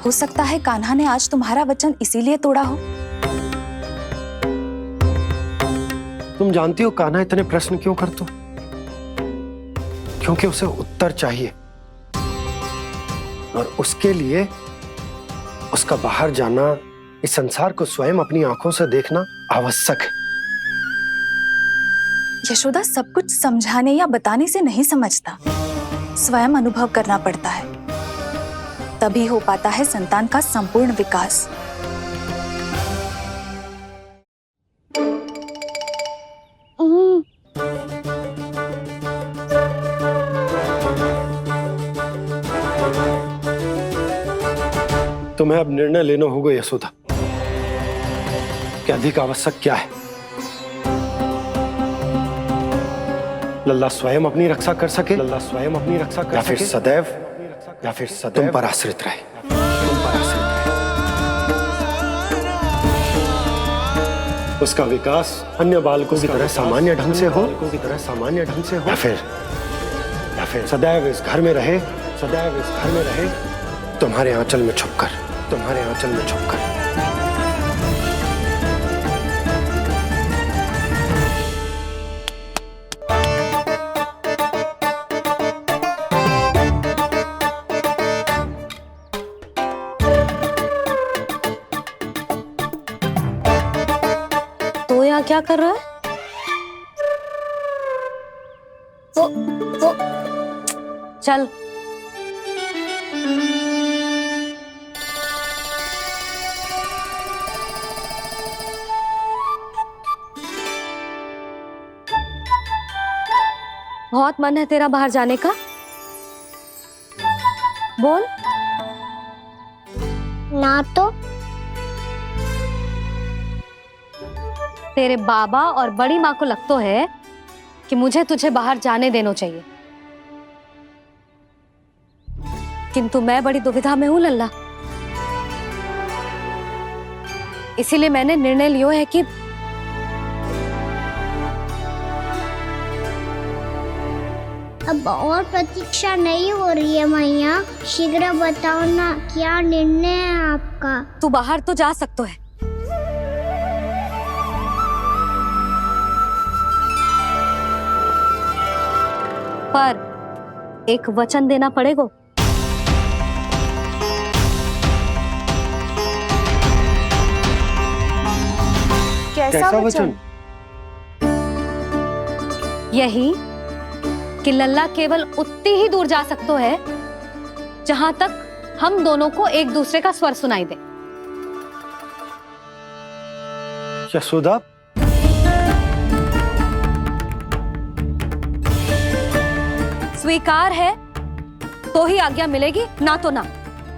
हो सकता है कान्हा ने आज तुम्हारा वचन इसीलिए तोड़ा हो। तुम जानती हो कान्हा इतने प्रश्न क्यों करता? क्योंकि उसे उत्तर चाहिए, और उसके लिए उसका बाहर जाना, इस संसार को स्वयं अपनी आंखों से देखना आवश्यक है। यशोदा, सब कुछ समझाने या बताने से नहीं समझता, स्वयं अनुभव करना पड़ता है। तभी हो पाता है संतान का संपूर्ण विकास। तुम्हें अब निर्णय लेना होगा यशोदा कि अधिक आवश्यक क्या है। लल्ला स्वयं अपनी रक्षा कर सके, लल्ला स्वयं अपनी रक्षा कर सके, या फिर सदैव तुम पर आश्रित रहे, तुम पर आश्रित रहे। उसका विकास अन्य बालकों की तरह सामान्य ढंग से हो, या फिर सदैव इस घर में रहे, सदैव इस घर में रहे, तुम्हारे आंचल में छुपकर, तुम्हारे आंचल में छुपकर। तो यहाँ क्या कर रहा है? वो चल। बहुत मन है तेरा बाहर जाने का? बोल। ना तो तेरे बाबा और बड़ी माँ को लगता है कि मुझे तुझे बाहर जाने देना चाहिए, किंतु मैं बड़ी दुविधा में हूं लल्ला। इसीलिए मैंने निर्णय लिया है कि अब और प्रतीक्षा नहीं हो रही है मैया। शीघ्र बताओ ना, क्या निर्णय है आपका? तू बाहर तो जा सकता है, पर एक वचन देना पड़ेगा। कैसा वचन? यही कि लल्ला केवल उतनी ही दूर जा सकता है जहां तक हम दोनों को एक दूसरे का स्वर सुनाई दे। यशोदा, स्वीकार है तो ही आज्ञा मिलेगी, ना तो ना।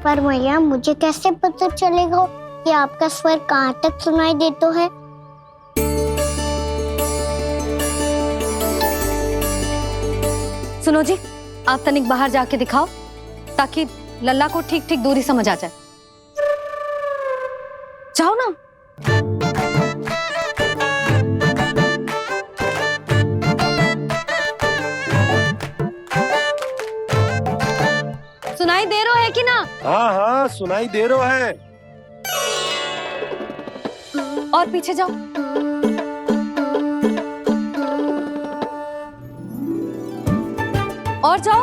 पर मैया, मुझे कैसे पता चलेगा कि आपका स्वर कहाँ तक सुनाई देता है? सुनो जी, आप तनिक बाहर जाके दिखाओ ताकि लल्ला को ठीक ठीक दूरी समझ आ जाए। जाओ ना। सुनाई दे रहा है कि ना? हाँ हाँ, सुनाई दे रहा है। और पीछे जाओ। और जाओ।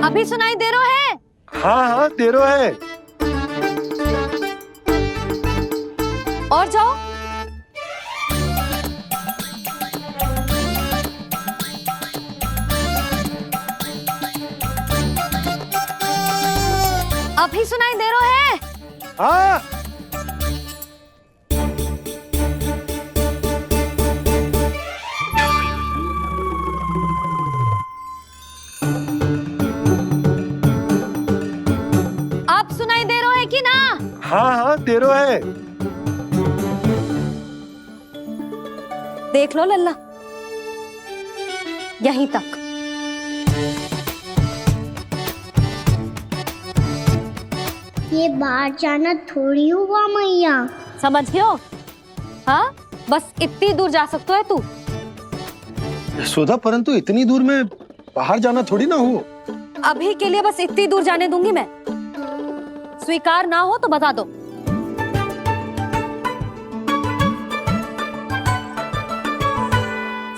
अभी सुनाई दे रहा है? हाँ हाँ, दे रहा है। और जाओ। अभी सुनाई दे रहा है? हाँ। आप सुनाई दे रहा है कि ना? हाँ हाँ दे रहा है। देख लो लल्ला, यहीं तक। ये बाहर जाना थोड़ी हुआ मैया। समझियो? हाँ, बस इतनी दूर जा सकते है तू। यशोदा, परंतु इतनी दूर में बाहर जाना थोड़ी ना हो। अभी के लिए बस इतनी दूर जाने दूंगी मैं। स्वीकार ना हो तो बता दो।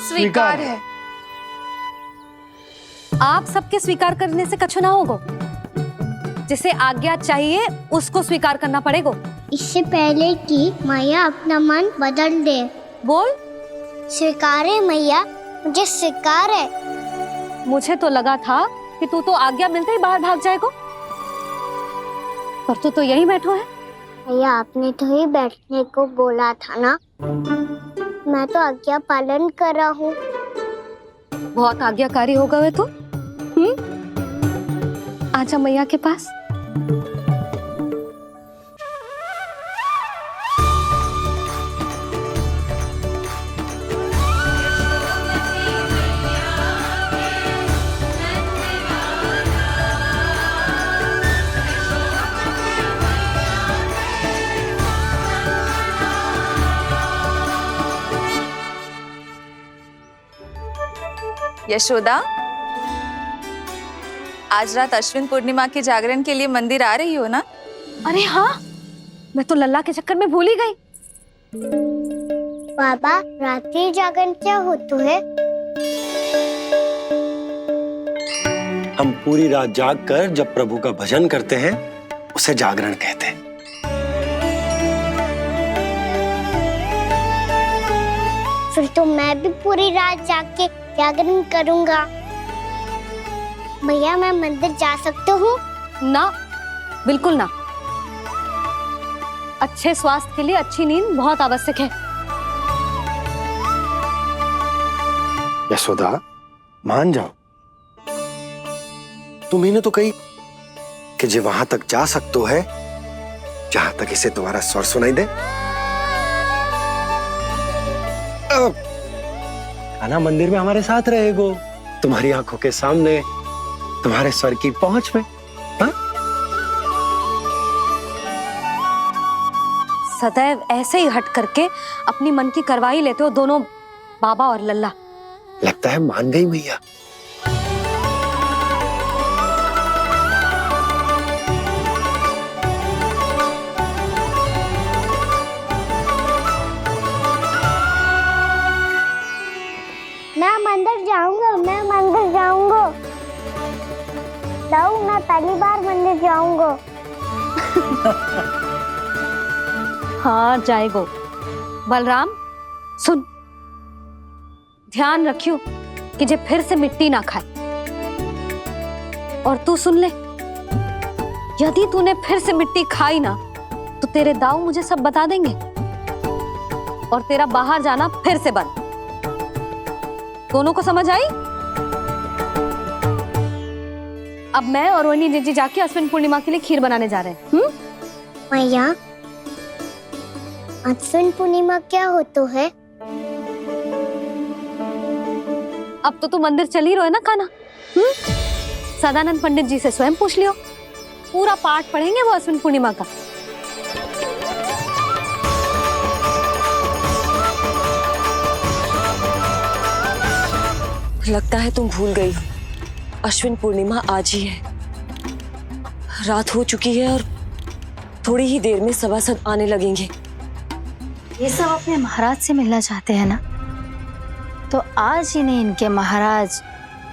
स्वीकार है। आप सबके स्वीकार करने से कछु ना होगा। जिसे आज्ञा चाहिए उसको स्वीकार करना पड़ेगा। इससे पहले कि मैया अपना मन बदल दे। बोल। स्वीकार है मैया, मुझे स्वीकार है। मुझे तो लगा था कि तू तो आज्ञा मिलते ही बाहर भाग जाएगा, पर तू तो यहीं बैठो है। मैया, आपने तो ही बैठने को बोला था ना। मैं तो आज्ञा पालन कर रहा हूँ। बहुत आज्ञाकारी हो गए तू। आजा मैया के पास। यशोदा, आज रात अश्विन पूर्णिमा की जागरण के लिए मंदिर आ रही हो ना? अरे हाँ, मैं तो लल्ला के चक्कर में भूल ही गई। बाबा, रात्रि जागरण क्या होता है? हम पूरी रात जाग कर जब प्रभु का भजन करते हैं उसे जागरण कहते हैं। फिर तो मैं भी पूरी रात जाग के जागरण करूंगा। भैया, मैं मंदिर जा सकती हूँ? ना, बिल्कुल ना। अच्छे स्वास्थ्य के लिए अच्छी नींद बहुत आवश्यक है। यशोदा, मान जाओ। तुम्ही ने तो कही कि जे वहां तक जा सकते है जहां तक इसे तुम्हारा स्वर सुनाई दे। आना मंदिर में हमारे साथ रहेगो, तुम्हारी आंखों के सामने, तुम्हारे स्वर की पहुंच में। हा? सदैव ऐसे ही हट करके अपनी मन की करवाई लेते हो दोनों बाबा और लल्ला। लगता है मान गई मैया। मैं मंदिर जाऊंगा, मैं मंदिर जाऊंगा। दाऊ, मैं पहली बार मंदिर जाऊंगा। हाँ, जाएगो। बलराम, सुन, ध्यान रखियो कि जे फिर से मिट्टी ना खाए। और तू सुन ले, यदि तूने फिर से मिट्टी खाई ना तो तेरे दाऊ मुझे सब बता देंगे और तेरा बाहर जाना फिर से बंद। दोनों को समझ आई? अब मैं और रोहिणी जीजी जाके अश्विन पूर्णिमा के लिए खीर बनाने जा रहे हैं। मैया, अश्विन पूर्णिमा क्या होता है? अब तो तू मंदिर चल ही रहो है ना कान्हा। सदानंद पंडित जी से स्वयं पूछ लियो, पूरा पाठ पढ़ेंगे वो अश्विन पूर्णिमा का। लगता है तुम भूल गई हो, अश्विन पूर्णिमा आज ही है। रात हो चुकी है और थोड़ी ही देर में सभासद आने लगेंगे। ये सब अपने महाराज से मिलना चाहते हैं ना, तो आज इन्हें इनके महाराज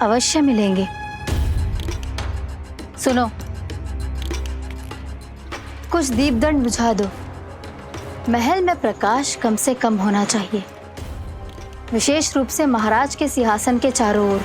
अवश्य मिलेंगे। सुनो, कुछ दीपदंड बुझा दो। महल में प्रकाश कम से कम होना चाहिए, विशेष रूप से महाराज के सिंहासन के चारों ओर।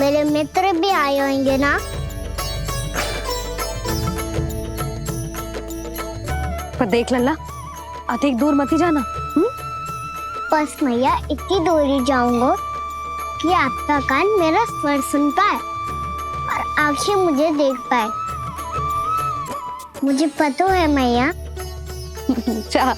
मेरे मित्र भी आए होंगे ना? पर देख लल्ला, अधिक दूर मत ही जाना। बस मैया इतनी दूर ही जाऊंगा कि आपका कान मेरा स्वर सुन पाए और आंखें मुझे देख पाए। मुझे पता है मैया। जा।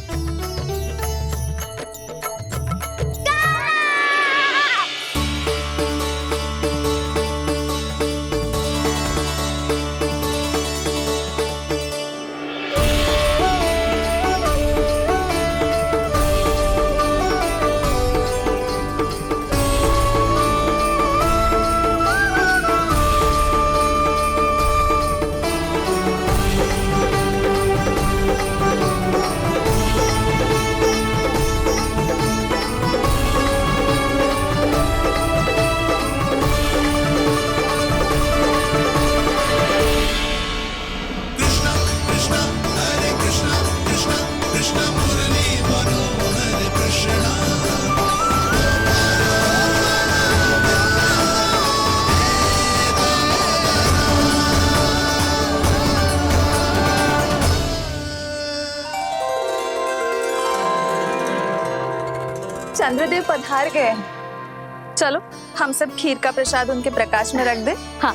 चंद्रदेव पधार गए हैं। चलो हम सब खीर का प्रसाद उनके प्रकाश में रख दे। हाँ।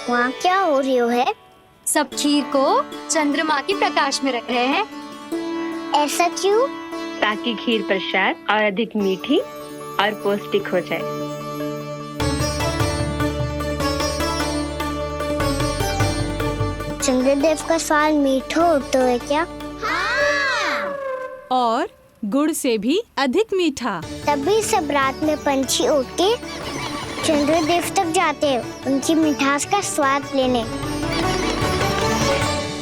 वहाँ क्या हो रही है? सब खीर को चंद्रमा की प्रकाश में रख रहे हैं। ऐसा क्यों? ताकि खीर प्रसाद और अधिक मीठी और पौष्टिक हो जाए। चंद्रदेव का स्वाद मीठा होता है क्या? और गुड़ से भी अधिक मीठा। तभी सब रात में पंछी उड़ के चंद्रदेव तक जाते हैं उनकी मिठास का स्वाद लेने।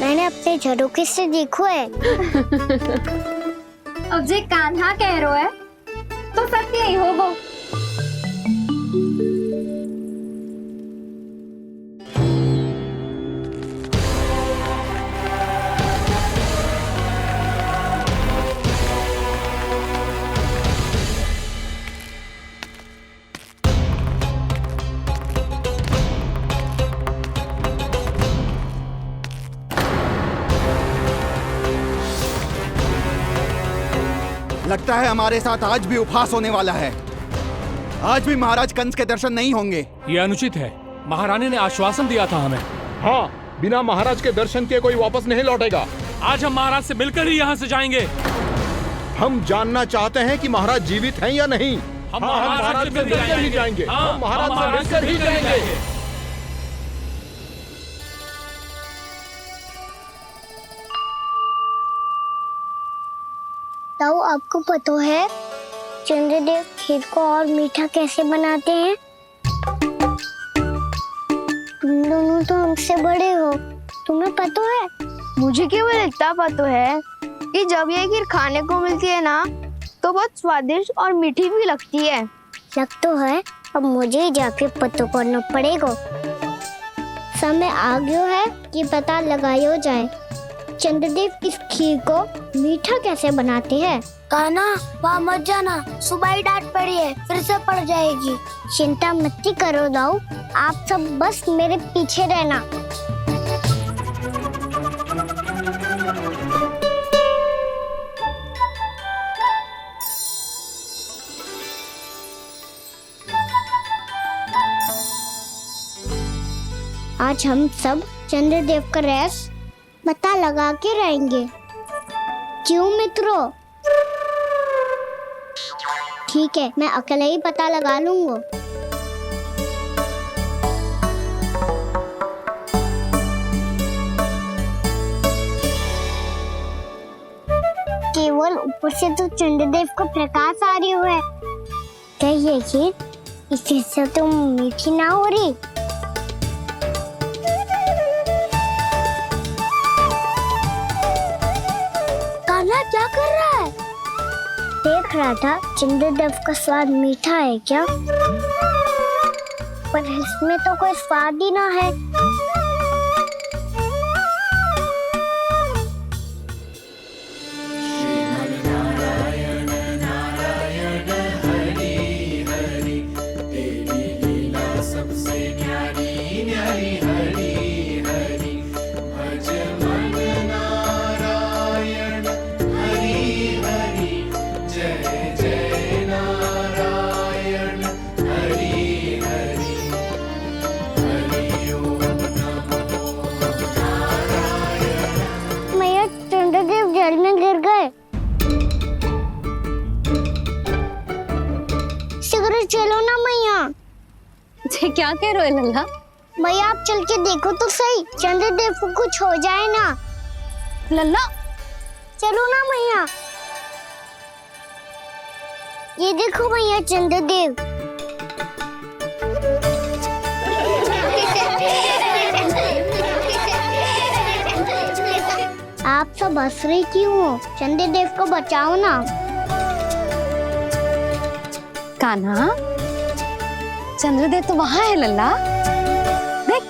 मैंने अपने झरोखे से देखो है। अब जे कान्हा कह रहा है तो सत्य ही होगा। लगता है हमारे साथ आज भी उपहास होने वाला है। आज भी महाराज कंस के दर्शन नहीं होंगे। ये अनुचित है। महारानी ने आश्वासन दिया था हमें। हाँ, बिना महाराज के दर्शन के कोई वापस नहीं लौटेगा। आज हम महाराज से मिलकर ही यहाँ से जाएंगे। हम जानना चाहते हैं कि महाराज जीवित हैं या नहीं। हम महाराज से मिलकर ही जाएंगे। हम महाराज से मिलकर ही जाएंगे। ताऊ, आपको पता है चंद्रदेव खीर को और मीठा कैसे बनाते हैं? तुम दोनों तो हमसे बड़े हो, तुम्हें पता है? मुझे केवल इतना पता है कि जब ये खीर खाने को मिलती है ना तो बहुत स्वादिष्ट और मीठी भी लगती है। लग तो है, अब मुझे ही जाके पता करना पड़ेगा। समय आ गया है कि पता लगाया जाए चंद्रदेव इस खीर को मीठा कैसे बनाते हैं। कान्हा, वहाँ मत जाना, सुबह ही डांट पड़ी है, फिर से पड़ जाएगी। चिंता मत करो दाऊ, आप सब बस मेरे पीछे रहना। आज हम सब चंद्रदेव का रहस्य पता लगा के रहेंगे। क्यों मित्रों? ठीक है, मैं अकेले ही पता लगा लूंगा। केवल ऊपर से तो चंद्रदेव का प्रकाश आ रही है। क्या ये खीर इससे तो मीठी ना हो रही? कान्हा क्या कर रहा है? देख रहा था चंद्रदेव का स्वाद मीठा है क्या, पर इसमें तो कोई स्वाद ही ना है। जल में गिर गए। शीघ्र चलो ना मैया। ये क्या कह रहे हो लल्ला? मैया आप चल के देखो तो सही, चंद्रदेव को कुछ हो जाए ना। लल्ला चलो ना मैया। ये देखो मैया चंद्रदेव। आप सब हंस रहे क्यों हो? चंद्रदेव को बचाओ ना। कान्हा, चंद्रदेव तो वहां है लल्ला, देख।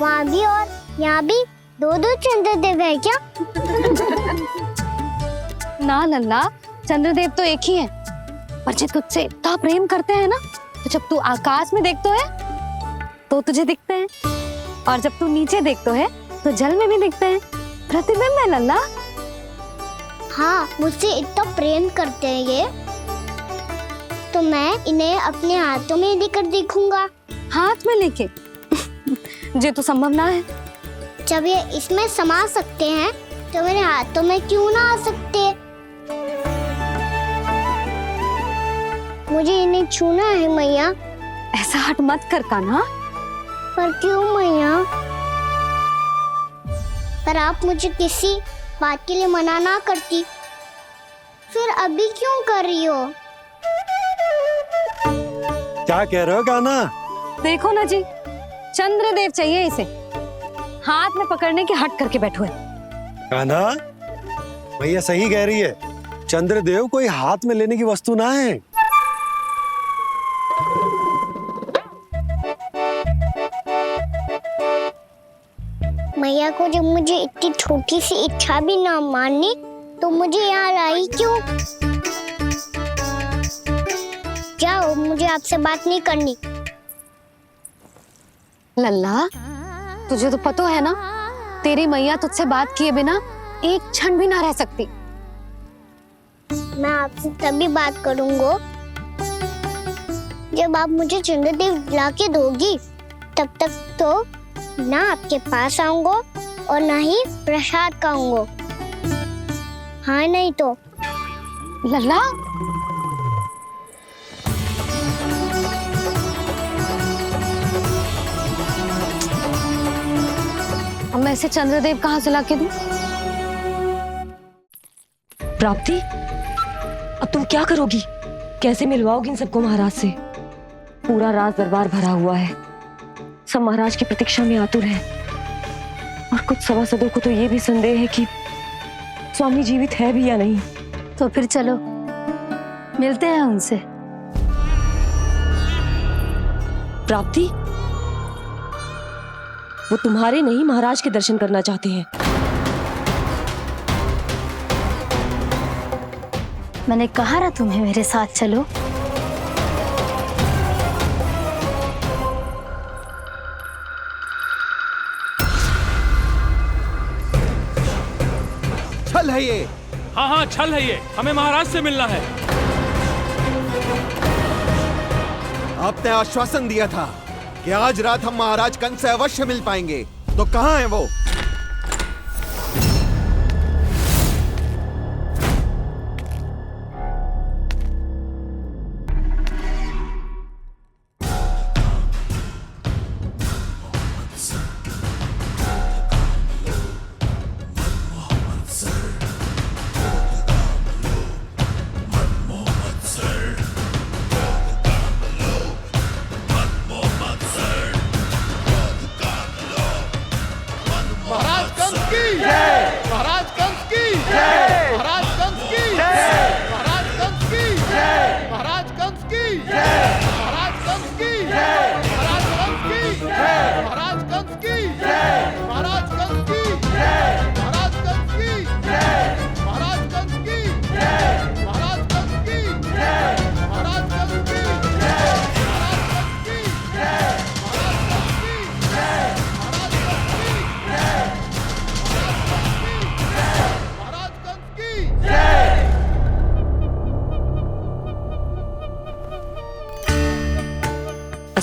वहाँ भी और यहाँ भी दो चंद्रदेव है क्या? ना लल्ला, चंद्रदेव तो एक ही है। पर जब तुझसे इतना प्रेम करते हैं ना, तो जब तू आकाश में देखतो है तो तुझे दिखते हैं, और जब तू नीचे देखतो है तो जल में भी दिखते हैं। प्रतिबिंब है लल्ला। हाँ, मुझसे इतना प्रेम करते हैं ये, तो मैं इन्हें अपने हाथों में लेकर देखूंगा। हाथ में लेके? ये तो संभव ना है। जब ये इसमें समा सकते हैं तो मेरे हाथों में क्यों ना आ सकते? मुझे इन्हें छूना है मैया। ऐसा हट मत कर कान्हा। पर क्यों मैया? पर आप मुझे किसी बात के लिए मना ना करती, फिर अभी क्यों कर रही हो? क्या कह रहे हो कान्हा? देखो ना जी, चंद्रदेव चाहिए इसे, हाथ में पकड़ने के हट करके बैठो है। कान्हा, भैया सही कह रही है, चंद्रदेव कोई हाथ में लेने की वस्तु ना है। मैया को जब मुझे इतनी छोटी सी इच्छा भी ना माननी, तो मुझे यहाँ लाई क्यों? जाओ, मुझे आपसे बात नहीं करनी। लल्ला, तुझे तो पता है ना, तेरी मैया तुझसे बात किए बिना एक क्षण भी ना रह सकती। मैं आपसे तभी बात करूंगा जब आप मुझे चंद्रदेव ला के दोगी। तब तक तो ना आपके पास आऊंगा और ना ही प्रसाद खाऊंगा। हाँ नहीं तो? लल्ला, अब मैं इसे चंद्रदेव कहाँ से लाके दूं? प्राप्ति, अब तुम क्या करोगी? कैसे मिलवाओगी इन सबको महाराज से? पूरा राज दरबार भरा हुआ है, सब महाराज की प्रतीक्षा में आतुर हैं, और कुछ सभासदों को तो ये भी संदेह है कि स्वामी जीवित है भी या नहीं। तो फिर चलो मिलते हैं उनसे। प्राप्ति, वो तुम्हारे नहीं महाराज के दर्शन करना चाहते हैं। मैंने कहा ना तुम्हें मेरे साथ चलो। छल है ये। हाँ हाँ, छल है ये, हमें महाराज से मिलना है। आपने आश्वासन दिया था कि आज रात हम महाराज कंस से अवश्य मिल पाएंगे, तो कहाँ है वो?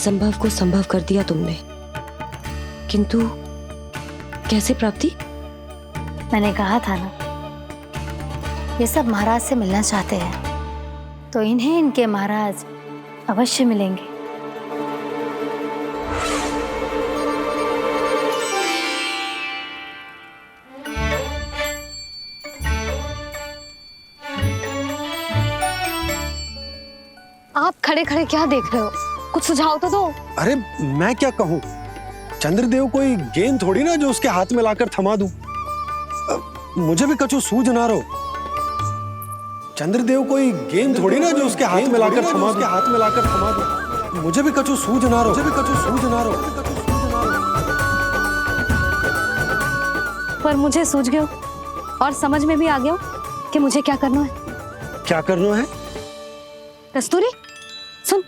असंभव को संभव कर दिया तुमने, किंतु कैसे प्राप्ति? मैंने कहा था ना, ये सब महाराज से मिलना चाहते हैं, तो इन्हें इनके महाराज अवश्य मिलेंगे। आप खड़े खड़े क्या देख रहे हो? कुछ सुझाव तो दो। अरे मैं क्या कहूँ, चंद्रदेव कोई गेंद थोड़ी ना जो उसके हाथ में लाकर थमा दूं। मुझे भी कछु सूझ ना रहो। चंद्रदेव कोई गेंद थोड़ी ना जो उसके हाथ में लाकर थमा दूं। मुझे भी कछु सूझ ना रहो। पर मुझे सूझ गयो और समझ में भी आ गया कि मुझे क्या करना है। क्या करना है? कस्तूरी सुन,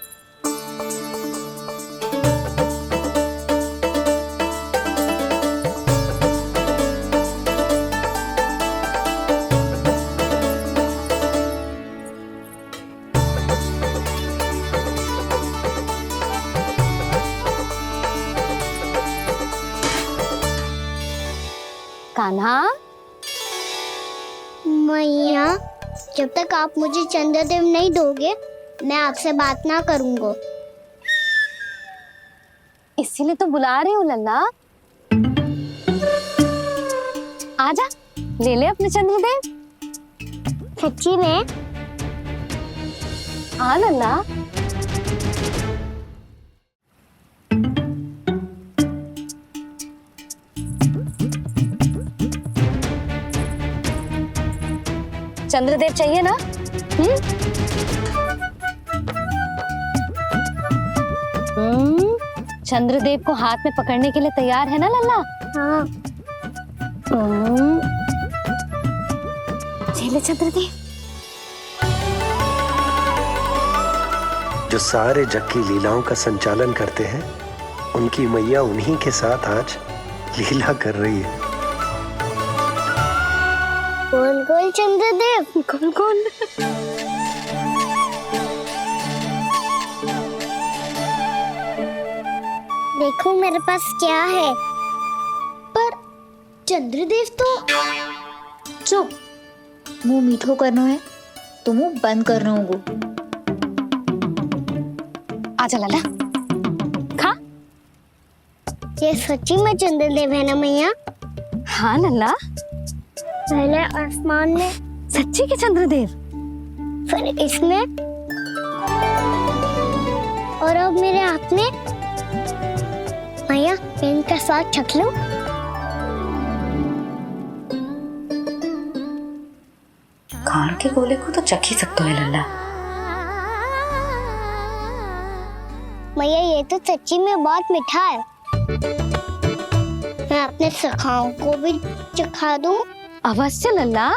कान्हा। मैया, जब तक आप मुझे चंद्रदेव नहीं दोगे मैं आपसे बात ना करूंगा। इसीलिए तो बुला रही हूँ लल्ला। आजा, ले ले अपने चंद्रदेव। सच्ची में? हाँ लल्ला। चंद्रदेव चाहिए ना? चंद्रदेव को हाथ में पकड़ने के लिए तैयार है ना लल्ला? हाँ। ले चंद्रदेव। जो सारे जग की लीलाओं का संचालन करते हैं, उनकी मैया उन्हीं के साथ आज लीला कर रही है। कौन कौन चंद्रदेव? कौन कौन? देखो मेरे पास क्या है। पर चंद्रदेव तो चुप, मुंह मीठो करना है तो मुंह बंद करना होगा। आजा लल्ला, खा। ये सच्ची में चंद्रदेव है ना मैया? हाँ लल्ला, पहले आसमान में। सच्ची के चंद्रदेव? फिर इसमें, और अब मेरे हाथ में। मैया, मैं इनका स्वाद चख लूं? खान के गोले को तो चख ही सकते हो लल्ला। मैया, ये तो सच्ची में बहुत मीठा है। मैं अपने सखाओं को भी चखा दूं? अवश्य लल्ला।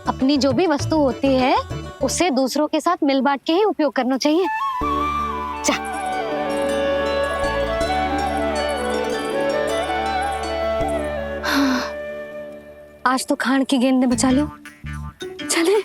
अपनी जो भी वस्तु होती है उसे दूसरों के साथ मिल बांट के ही उपयोग करना चाहिए। जा। हाँ, आज तो खान की गेंद ने बचा लो। चले।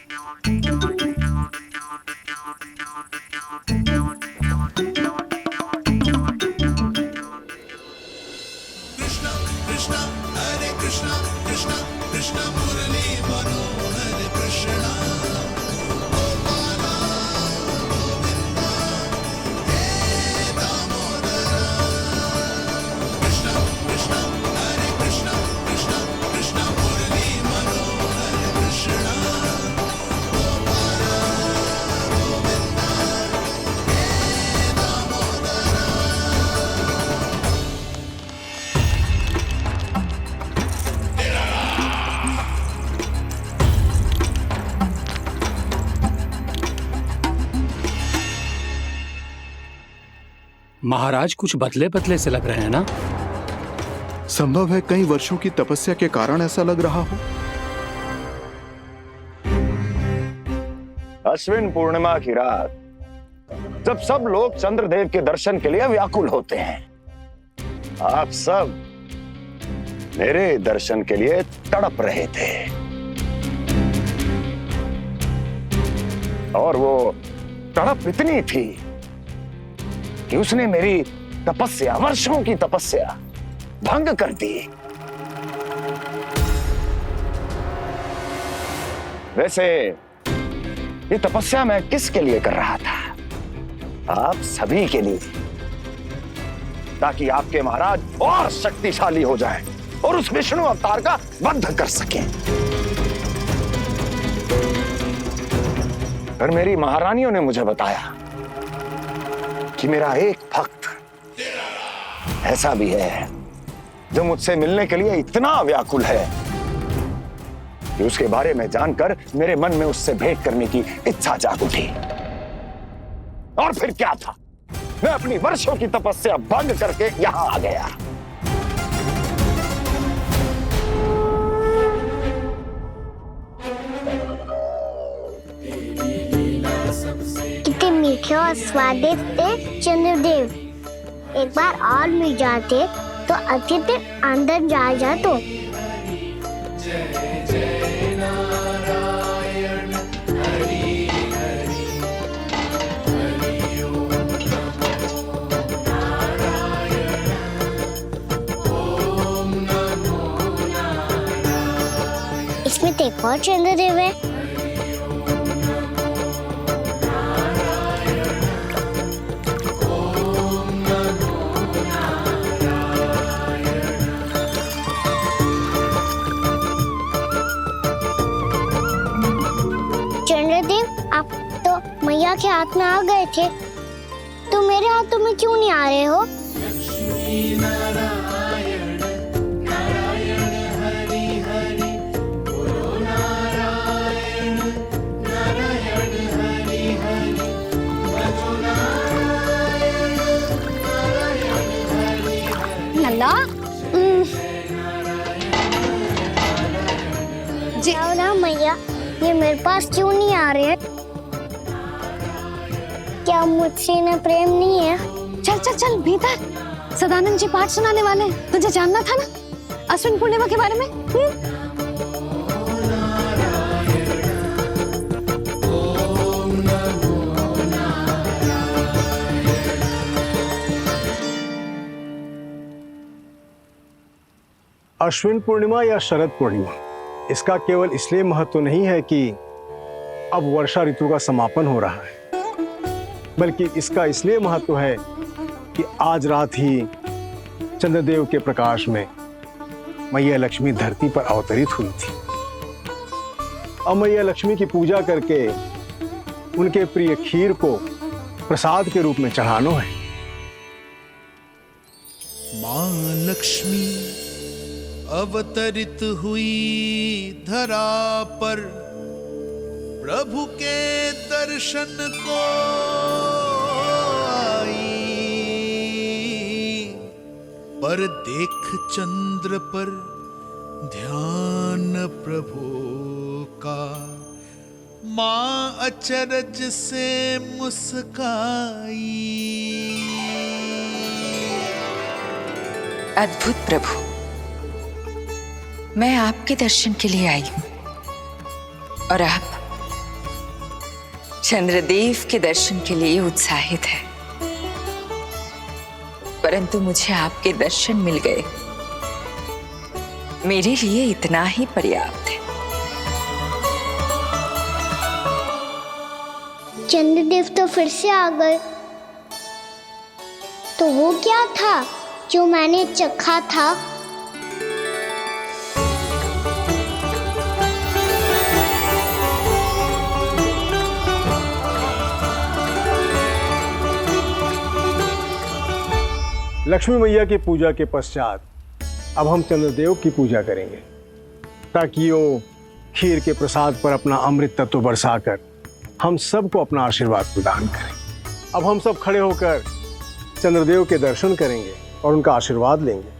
महाराज कुछ बदले बदले से लग रहे हैं ना? संभव है कई वर्षों की तपस्या के कारण ऐसा लग रहा हो। अश्विन पूर्णिमा की रात, जब सब लोग चंद्रदेव के दर्शन के लिए व्याकुल होते हैं, आप सब मेरे दर्शन के लिए तड़प रहे थे। और वो तड़प इतनी थी कि उसने मेरी तपस्या, वर्षों की तपस्या भंग कर दी। वैसे ये तपस्या मैं किसके लिए कर रहा था? आप सभी के लिए, ताकि आपके महाराज और शक्तिशाली हो जाएं और उस विष्णु अवतार का वध कर सकें। पर मेरी महारानियों ने मुझे बताया कि मेरा एक भक्त ऐसा भी है जो मुझसे मिलने के लिए इतना व्याकुल है कि उसके बारे में जानकर मेरे मन में उससे भेंट करने की इच्छा जाग उठी। और फिर क्या था, मैं अपनी वर्षों की तपस्या भंग करके यहां आ गया। कितने मीठे और स्वादिष्ट थे चंद्रदेव। एक बार और मिल जाते तो अतिथि अंदर जा जातो। इसमें तो एक और चंद्रदेव है। चंद्रदेव, आप तो मैया के हाथ में आ गए थे, तो मेरे हाथों में क्यों नहीं आ रहे हो? लल्ला जी ना मैया, ये मेरे पास क्यों नहीं आ रहे हैं? क्या मुझसे इन्हें प्रेम नहीं है? चल चल चल भीतर, सदानंद जी पाठ सुनाने वाले हैं। तुझे जानना था ना अश्विन पूर्णिमा के बारे में? अश्विन पूर्णिमा या शरद पूर्णिमा, इसका केवल इसलिए महत्व नहीं है कि अब वर्षा ऋतु का समापन हो रहा है, बल्कि इसका इसलिए महत्व है कि आज रात ही चंद्रदेव के प्रकाश में मैया लक्ष्मी धरती पर अवतरित हुई थी। अब मैया लक्ष्मी की पूजा करके उनके प्रिय खीर को प्रसाद के रूप में चढ़ाना है। मां लक्ष्मी अवतरित हुई धरा पर, प्रभु के दर्शन को आई, पर देख चंद्र पर ध्यान प्रभु का, मां अचरज से मुस्काई। अद्भुत प्रभु, मैं आपके दर्शन के लिए आई हूं और आप चंद्रदेव के दर्शन के लिए उत्साहित है, परंतु मुझे आपके दर्शन मिल गए, मेरे लिए इतना ही पर्याप्त है। चंद्रदेव तो फिर से आ गए, तो वो क्या था जो मैंने चखा था? लक्ष्मी मैया की पूजा के पश्चात अब हम चंद्रदेव की पूजा करेंगे, ताकि वो खीर के प्रसाद पर अपना अमृत तत्व बरसाकर हम सबको अपना आशीर्वाद प्रदान करें। अब हम सब खड़े होकर चंद्रदेव के दर्शन करेंगे और उनका आशीर्वाद लेंगे।